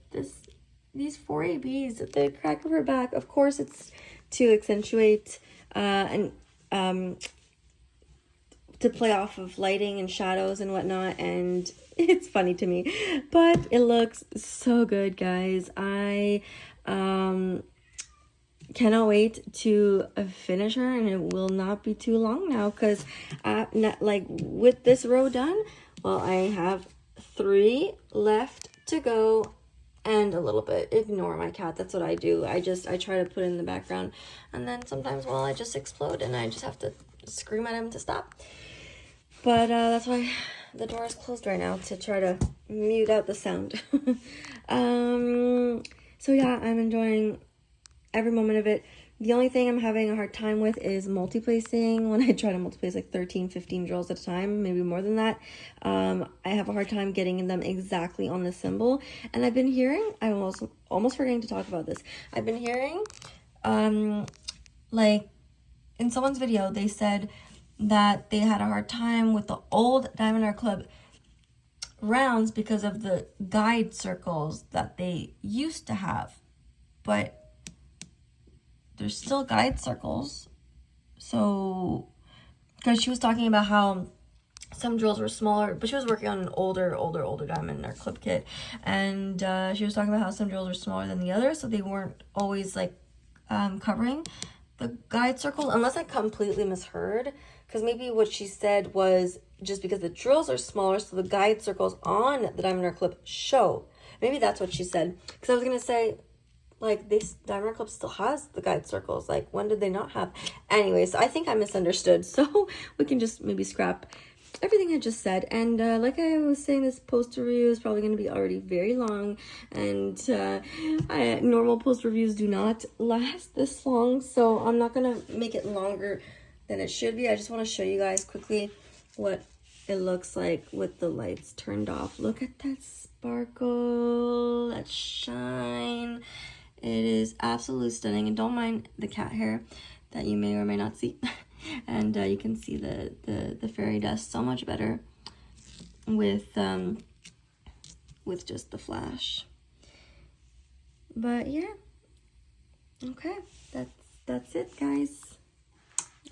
these 4 ABs at the crack of her back. Of course, it's to accentuate and to play off of lighting and shadows and whatnot, and it's funny to me, but it looks so good, guys. I cannot wait to finish her, and it will not be too long now, because like with this row done, well, I have 3 left to go and a little bit. Ignore my cat, that's what I do. I try to put it in the background, and then sometimes, well, I just explode and I just have to scream at him to stop. But that's why the door is closed right now, to try to mute out the sound. So yeah, I'm enjoying every moment of it. The only thing I'm having a hard time with is multi-placing. When I try to multi-place like 13, 15 drills at a time, maybe more than that, I have a hard time getting them exactly on the symbol. And I've been hearing, I was almost forgetting to talk about this. I've been hearing, like in someone's video, they said that they had a hard time with the old Diamond Art Club rounds because of the guide circles that they used to have. But there's still guide circles. So, because she was talking about how some drills were smaller, but she was working on an older Diamond Art Club kit. And she was talking about how some drills were smaller than the others, so they weren't always like covering the guide circles, unless I completely misheard. Because maybe what she said was just because the drills are smaller, so the guide circles on the Diamond Art Club show. Maybe that's what she said. Because I was going to say, like, this Diamond Art Club still has the guide circles. Like, when did they not have? Anyways, I think I misunderstood. So we can just maybe scrap everything I just said. And like I was saying, this poster review is probably going to be already very long. And normal post reviews do not last this long. So I'm not going to make it longer than it should be. I just want to show you guys quickly what it looks like with the lights turned off. Look at that sparkle, that shine. It is absolutely stunning. And don't mind the cat hair that you may or may not see. And you can see the fairy dust so much better with just the flash. But yeah, okay, that's it, guys.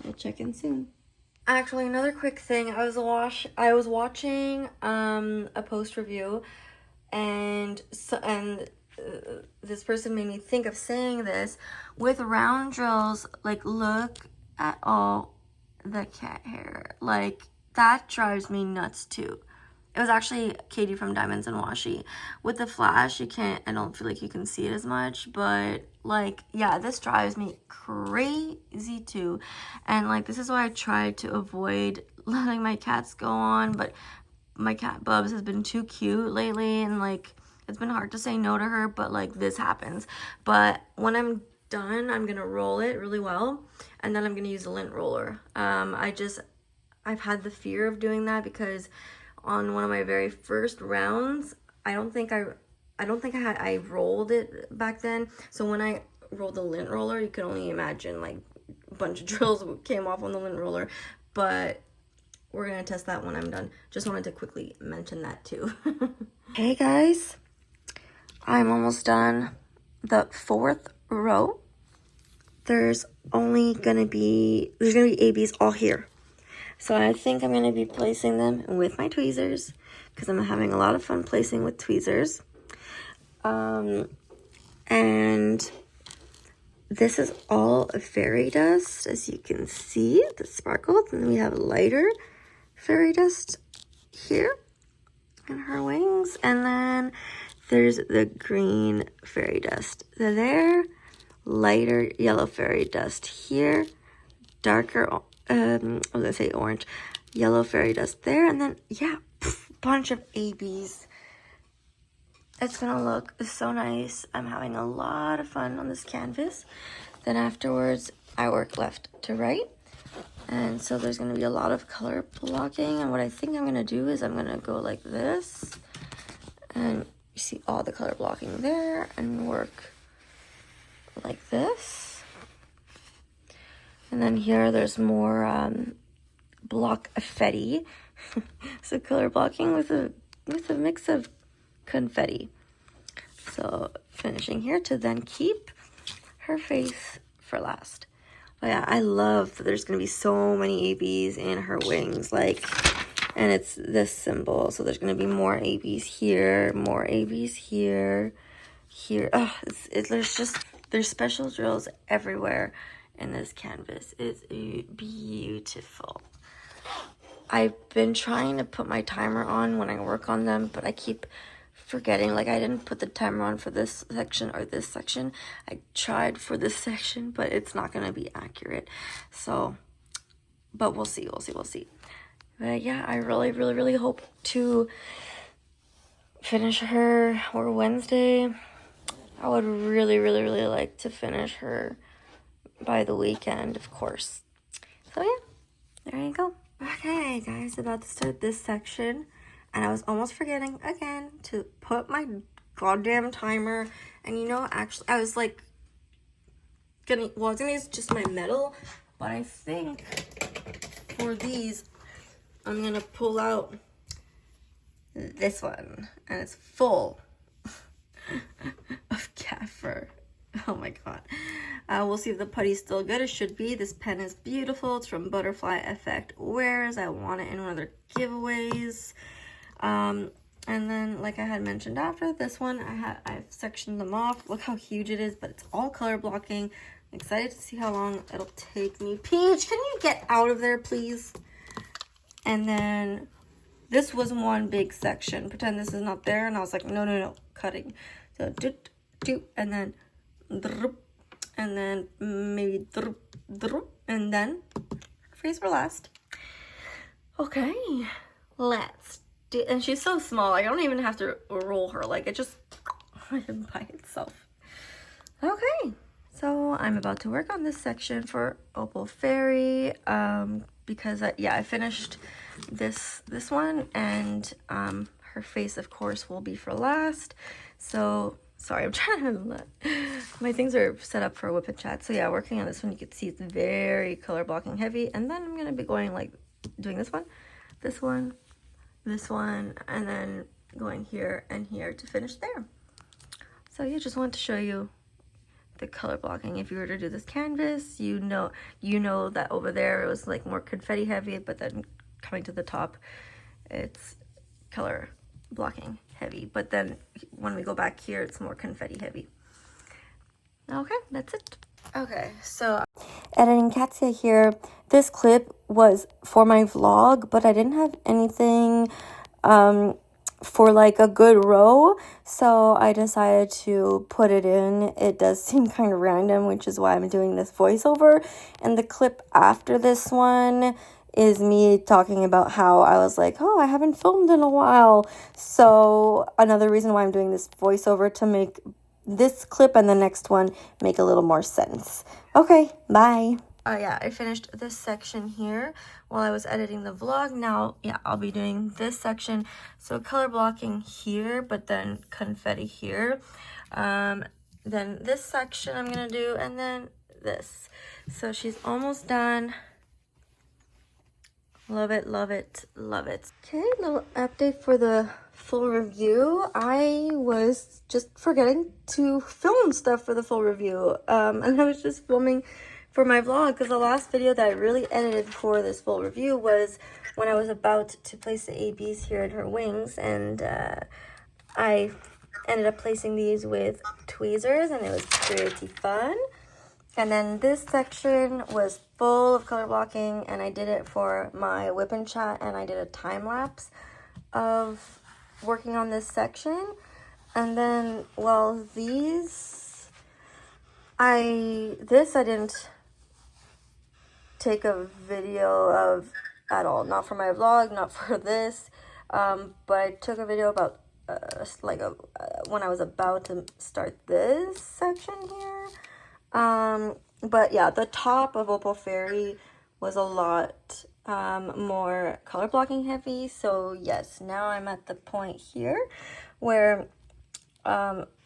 I'll check in soon. Actually, another quick thing. I was watching a post review, and this person made me think of saying this. With round drills, like, look at all the cat hair. Like, that drives me nuts too. It was actually Katie from Diamonds and Washi. With the flash, I don't feel like you can see it as much, but like, yeah, this drives me crazy too. And like, this is why I try to avoid letting my cats go on, but my cat Bubs has been too cute lately, and like, it's been hard to say no to her, but like, this happens. But when I'm done, I'm gonna roll it really well, and then I'm gonna use a lint roller. I've had the fear of doing that because on one of my very first rounds, I don't think I rolled it back then. So when I rolled the lint roller, you could only imagine like a bunch of drills came off on the lint roller. But we're gonna test that when I'm done. Just wanted to quickly mention that too. Hey guys, I'm almost done the 4th row. There's gonna be ABs all here. So I think I'm going to be placing them with my tweezers, because I'm having a lot of fun placing with tweezers. And this is all fairy dust, as you can see, the sparkles. And then we have lighter fairy dust here in her wings. And then there's the green fairy dust there, lighter yellow fairy dust here, darker, I was gonna say orange, yellow fairy dust there, and then, yeah, bunch of ABs. It's gonna look so nice. I'm having a lot of fun on this canvas. Then afterwards, I work left to right. And so there's gonna be a lot of color blocking. And what I think I'm gonna do is I'm gonna go like this. And you see all the color blocking there, and work like this. And then here there's more block confetti. So color blocking with a mix of confetti. So finishing here to then keep her face for last. But yeah, I love that there's gonna be so many ABs in her wings, like, and it's this symbol. So there's gonna be more ABs here, more ABs here, here. Oh, there's special drills everywhere in this canvas. It's beautiful. I've been trying to put my timer on when I work on them, but I keep forgetting. Like, I didn't put the timer on for this section or this section. I tried for this section, but it's not going to be accurate. So, but we'll see. But yeah, I really hope to finish her or Wednesday. I would really like to finish her by the weekend, of course. So yeah, there you go. Okay, guys, about to start this section, and I was almost forgetting again to put my goddamn timer. And you know, actually, I was like I was gonna use just my metal, but I think for these, I'm gonna pull out this one, and it's full of cat fur. Oh my god. We'll see if the putty's still good. It should be. This pen is beautiful. It's from Butterfly Effect Wares. I won it in one of their giveaways. And then, like I had mentioned after, this one, I've sectioned them off. Look how huge it is, but it's all color blocking. I'm excited to see how long it'll take me. Peach, can you get out of there, please? And then this was one big section. Pretend this is not there. And I was like, no, cutting. So, and then, and then maybe, and then face for last. Okay, let's do. And she's so small, I don't even have to roll her. Like, it just by itself. Okay, so I'm about to work on this section for Opal Fairy. Because I finished this one, and her face, of course, will be for last. So sorry, I'm trying to my things are set up for whip and chat. So yeah, working on this one, you can see it's very color blocking heavy. And then I'm gonna be going like doing this one, and then going here and here to finish there. So yeah, just wanted to show you the color blocking. If you were to do this canvas, you know that over there it was like more confetti heavy, but then coming to the top, it's color blocking heavy. But then when we go back here, it's more confetti heavy. Okay, that's it. Okay, so editing Katya here. This clip was for my vlog, but I didn't have anything for like a good row, so I decided to put it in. It does seem kind of random, which is why I'm doing this voiceover. And the clip after this one is me talking about how I was like, oh, I haven't filmed in a while. So another reason why I'm doing this voiceover, to make this clip and the next one make a little more sense. Okay, bye. Yeah, I finished this section here while I was editing the vlog. Now, yeah, I'll be doing this section. So color blocking here, but then confetti here. Then this section I'm gonna do, and then this. So she's almost done. Love it. Okay, little update for the full review. I was just forgetting to film stuff for the full review. And I was just filming for my vlog, because the last video that I really edited for this full review was when I was about to place the ABs here in her wings, and I ended up placing these with tweezers, and it was pretty fun. And then this section was full of color blocking, and I did it for my whip and chat, and I did a time lapse of working on this section. And then, well, these, I didn't take a video of at all, not for my vlog, not for this, but I took a video about when I was about to start this section here. But yeah, the top of Opal Fairy was a lot more color blocking heavy. So yes, now I'm at the point here where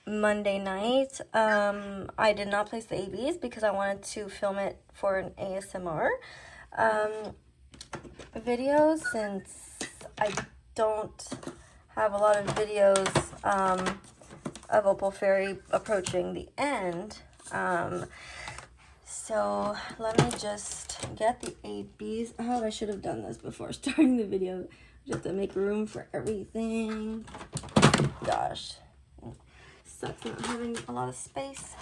Monday night I did not place the ABs because I wanted to film it for an ASMR video, since I don't have a lot of videos of Opal Fairy approaching the end. So let me just get the ABs. Oh, I should have done this before starting the video. Just to make room for everything. Gosh, sucks not having a lot of space.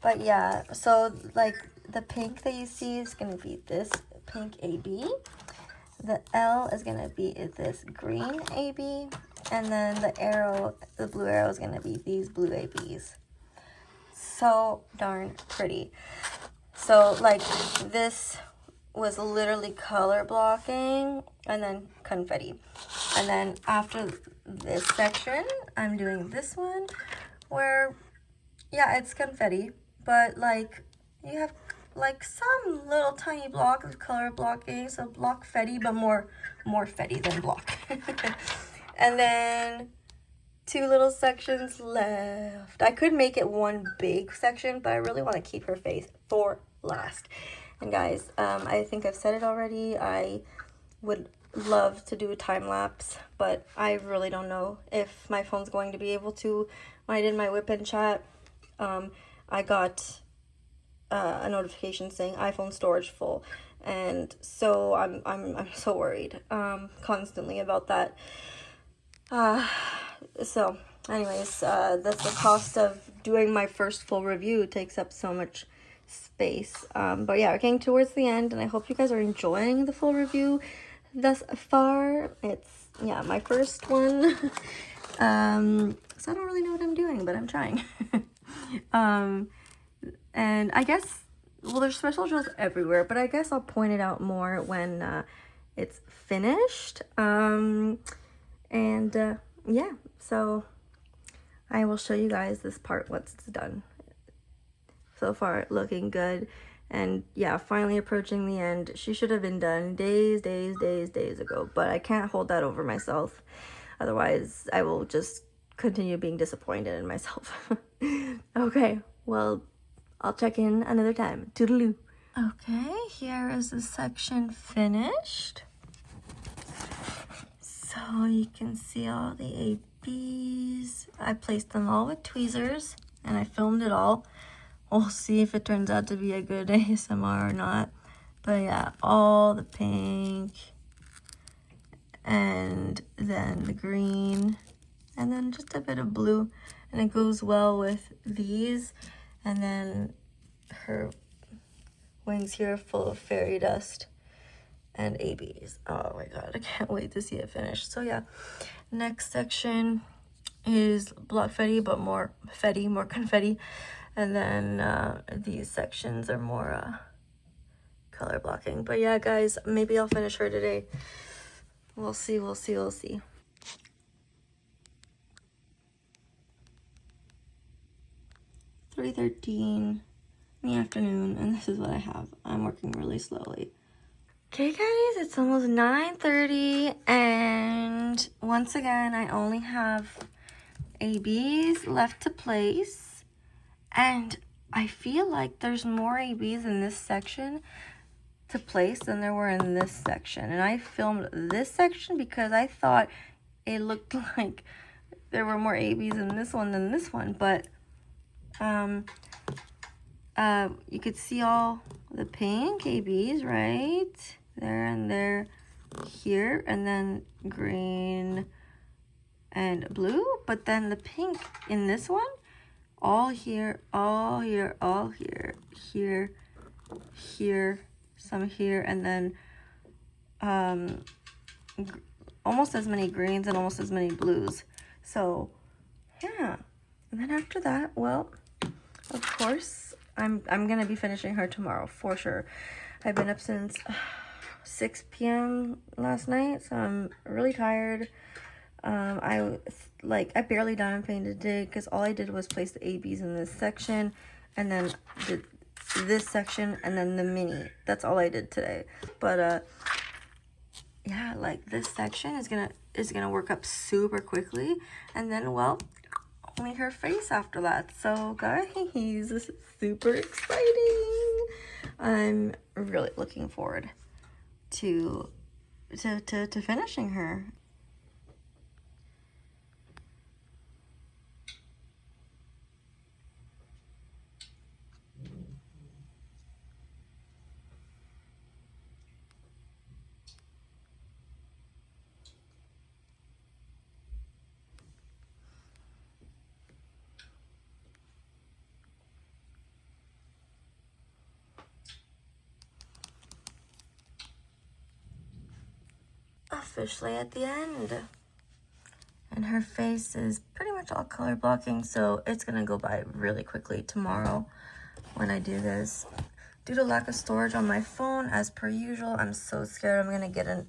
But yeah, so like the pink that you see is gonna be this pink AB. The L is gonna be this green AB, and then the arrow, the blue arrow, is gonna be these blue ABs. So darn pretty. So like this was literally color blocking and then confetti. And then after this section, I'm doing this one where, yeah, it's confetti, but like you have like some little tiny block of color blocking, so block fetty, but more fetty than block. And then 2 little sections left. I could make it one big section, but I really want to keep her face for last. And guys, I think I've said it already, I would love to do a time lapse, but I really don't know if my phone's going to be able to. When I did my whip and chat, I got a notification saying iPhone storage full, and so I'm so worried constantly about that. So anyways, that's the cost of doing my first full review. It takes up so much space. But yeah, we're getting towards the end, and I hope you guys are enjoying the full review thus far. It's, yeah, my first one. So I don't really know what I'm doing, but I'm trying. And I guess, well, there's special drills everywhere, but I guess I'll point it out more when it's finished. Yeah, so I will show you guys this part once it's done. So far, looking good. And yeah, finally approaching the end. She should have been done days ago, but I can't hold that over myself. Otherwise, I will just continue being disappointed in myself. Okay, well, I'll check in another time. Toodaloo. Okay, here is the section finished. So you can see all the ABs. I placed them all with tweezers, and I filmed it all. We'll see if it turns out to be a good ASMR or not. But yeah, all the pink, and then the green, and then just a bit of blue. And it goes well with these. And then her wings here full of fairy dust and ABs. Oh my god, I can't wait to see it finished. So yeah, next section is block fetty, but more fetty, more confetti. And then these sections are more color blocking. But yeah, guys, maybe I'll finish her today. We'll see, we'll see, we'll see. $3:13 in the afternoon, and this is what I have. I'm working really slowly. Okay, guys, it's almost 9:30, and once again, I only have ABs left to place, and I feel like there's more ABs in this section to place than there were in this section. And I filmed this section because I thought it looked like there were more ABs in this one than this one, but you could see all the pink ABs right there and there here, and then green and blue, but then the pink in this one, all here, all here, all here, here, here, some here, and then almost as many greens and almost as many blues. So yeah, and then after that, well, of course, I'm gonna be finishing her tomorrow for sure. I've been up since 6 p.m. last night, so I'm really tired. I barely done painted today because all I did was place the ABs in this section, and then did this section, and then the mini. That's all I did today. But yeah, like this section is gonna work up super quickly, and then, well, only her face after that. So guys, this is super exciting. I'm really looking forward to finishing her. Officially at the end, and her face is pretty much all color blocking, so it's gonna go by really quickly tomorrow when I do this. Due to lack of storage on my phone, as per usual, I'm so scared I'm gonna get a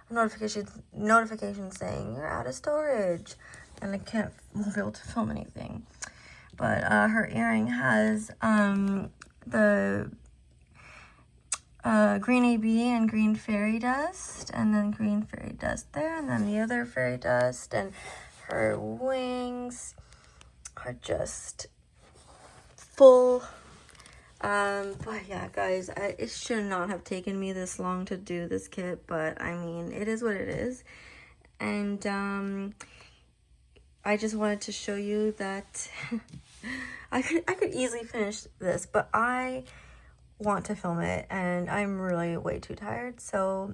notification saying you're out of storage, and I won't be able to film anything. But her earring has the green AB and green fairy dust, and then green fairy dust there, and then the other fairy dust, and her wings are just full. But yeah, guys, it should not have taken me this long to do this kit, but I mean, it is what it is. And I just wanted to show you that I could easily finish this, but I want to film it, and I'm really way too tired, so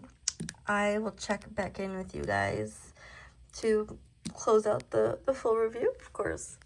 I will check back in with you guys to close out the full review, of course.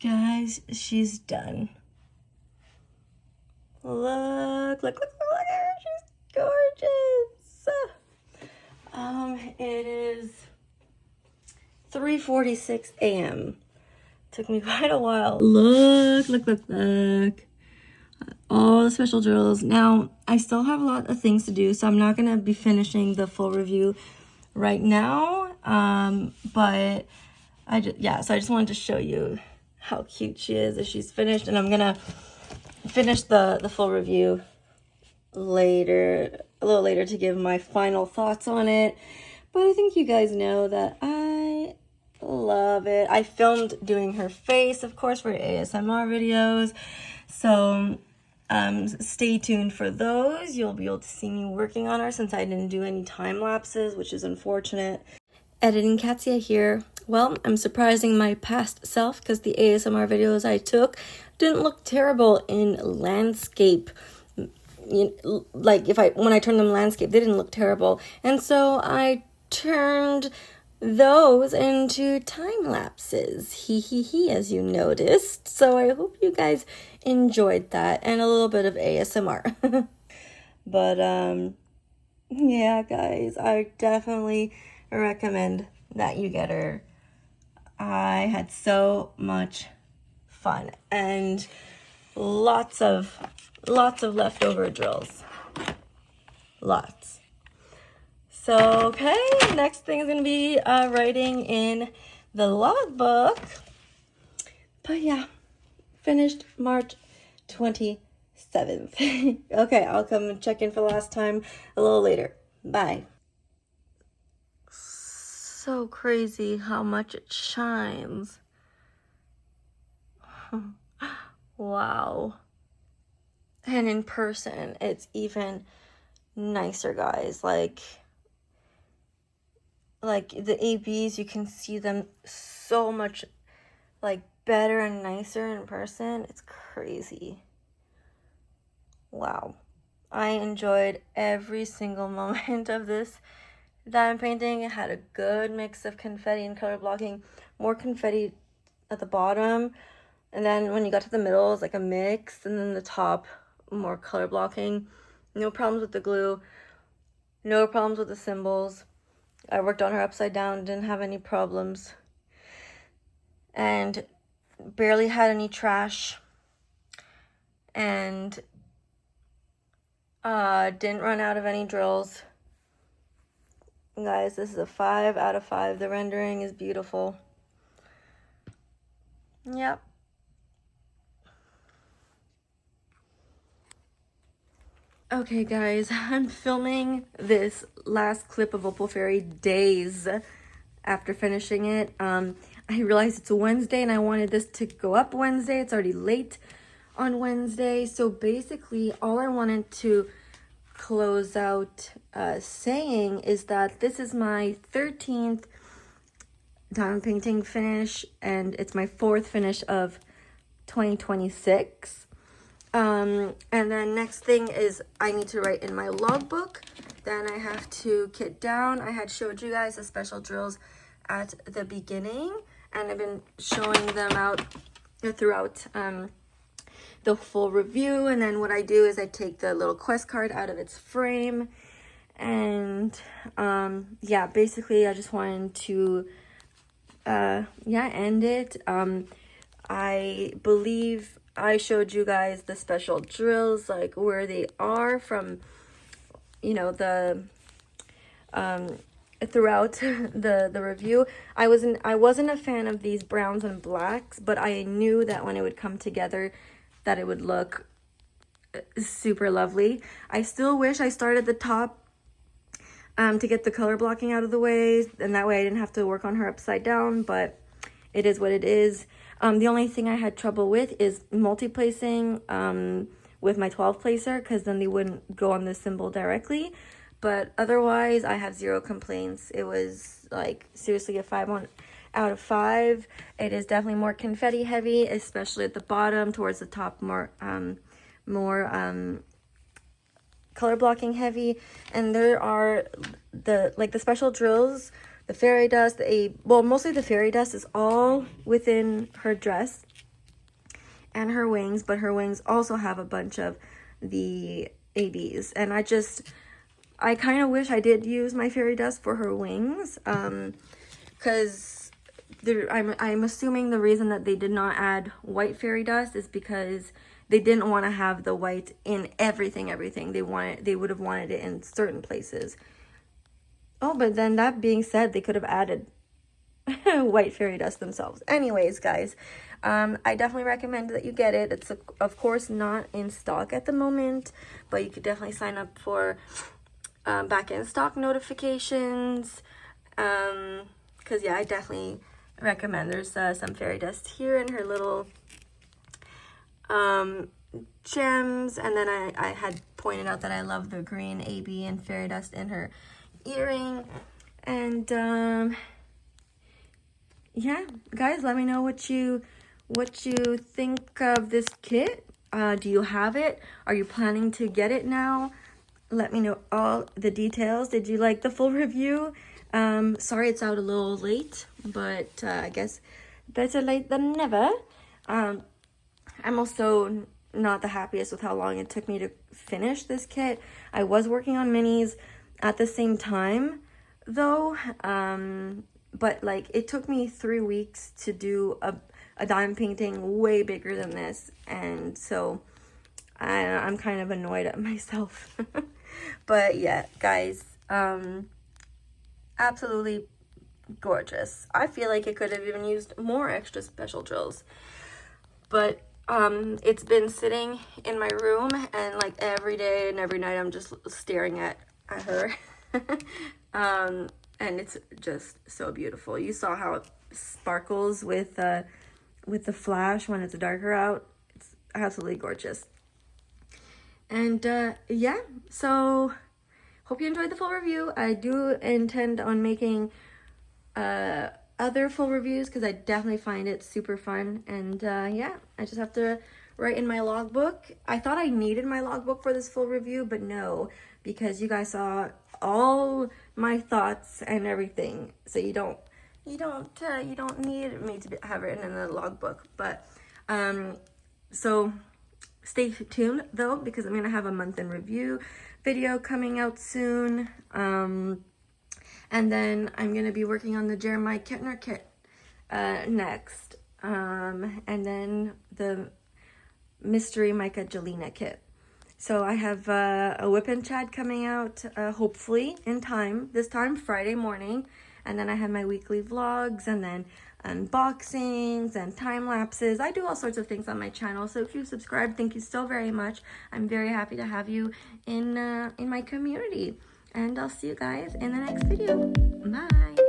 Guys, she's done. Look at her. She's gorgeous. It is 3:46 a.m. Took me quite a while. Look. All the special drills. Now, I still have a lot of things to do, so I'm not going to be finishing the full review right now. But I just wanted to show you how cute she is as she's finished, and I'm going to finish the full review later, a little later, to give my final thoughts on it. But I think you guys know that I love it. I filmed doing her face, of course, for ASMR videos, so stay tuned for those. You'll be able to see me working on her, since I didn't do any time lapses, which is unfortunate. Editing Katsia here. Well, I'm surprising my past self, because the ASMR videos I took didn't look terrible in landscape. Like when I turned them landscape, they didn't look terrible, and so I turned those into time lapses, as you noticed. So I hope you guys enjoyed that, and a little bit of ASMR. But yeah, guys, I definitely recommend that you get her. I had so much fun, and lots of leftover drills. Lots. So, okay, next thing is going to be writing in the logbook. But yeah, finished March 27th. Okay, I'll come and check in for the last time a little later. Bye. So crazy how much it shines. Wow. And in person, it's even nicer, guys. Like the ABs, you can see them so much like better and nicer in person. It's crazy. Wow. I enjoyed every single moment of this diamond painting. It had a good mix of confetti and color blocking. More confetti at the bottom, and then when you got to the middle, it's like a mix, and then the top, more color blocking. No problems with the glue. No problems with the symbols. I worked on her upside down, didn't have any problems. And barely had any trash. And didn't run out of any drills. Guys, this is a 5 out of 5. The rendering is beautiful. Yep. Okay, guys, I'm filming this last clip of Opal Fairy days after finishing it. I realized it's a Wednesday, and I wanted this to go up Wednesday. It's already late on Wednesday. So basically, all I wanted to close out saying is that this is my 13th diamond painting finish, and it's my 4th finish of 2026. And then next thing is I need to write in my logbook. Then I have to kit down. I had showed you guys the special drills at the beginning, and I've been showing them out throughout the full review. And then what I do is I take the little quest card out of its frame, and yeah, basically I just wanted to end it. I believe I showed you guys the special drills, like where they are from, you know, the throughout the review. I wasn't a fan of these browns and blacks, but I knew that when it would come together that it would look super lovely. I still wish I started the top to get the color blocking out of the way, and that way I didn't have to work on her upside down, but it is what it is. The only thing I had trouble with is multi-placing with my 12 placer, because then they wouldn't go on the symbol directly. But otherwise, I have 0 complaints. It was like seriously a 5 out of 5. It is definitely more confetti heavy, especially at the bottom. Towards the top, more color blocking heavy. And there are the special drills. The fairy dust, mostly the fairy dust is all within her dress. and her wings, but her wings also have a bunch of the ABs. And I kind of wish I did use my fairy dust for her wings, because I'm assuming the reason that they did not add white fairy dust is because they didn't want to have the white in everything. They would have wanted it in certain places. Oh, but then that being said, they could have added white fairy dust themselves. Anyways, guys, I definitely recommend that you get it. It's of course not in stock at the moment, but you could definitely sign up for back in stock notifications, because yeah, I definitely recommend. There's some fairy dust here in her little gems, and then I had pointed out that I love the green AB and fairy dust in her earring. And yeah, guys, let me know what you think of this kit. Do you have it? Are you planning to get it now? Let me know all the details. Did you like the full review? Sorry it's out a little late, but I guess better late than never. I'm also not the happiest with how long it took me to finish this kit. I was working on minis at the same time, though, but like it took me 3 weeks to do a diamond painting way bigger than this, and so I'm kind of annoyed at myself. But yeah, guys, absolutely gorgeous. I feel like it could have even used more extra special drills, but it's been sitting in my room, and like every day and every night I'm just staring at her. And it's just so beautiful. You saw how it sparkles with the flash when it's darker out. It's absolutely gorgeous. And yeah, so hope you enjoyed the full review. I do intend on making other full reviews, because I definitely find it super fun. And yeah, I just have to write in my logbook. I thought I needed my logbook for this full review, but no, because you guys saw all my thoughts and everything, so you don't need me to have written in the logbook. But so stay tuned though, because I'm gonna have a month in review video coming out soon. And then I'm going to be working on the Jeremiah Kettner kit next. And then the Mystery Mica Jelena kit. So I have a Whip and Chad coming out, hopefully in time, this time Friday morning. And then I have my weekly vlogs, and then unboxings and time lapses. I do all sorts of things on my channel. So if you subscribe, thank you so very much. I'm very happy to have you in my community. And I'll see you guys in the next video. Bye.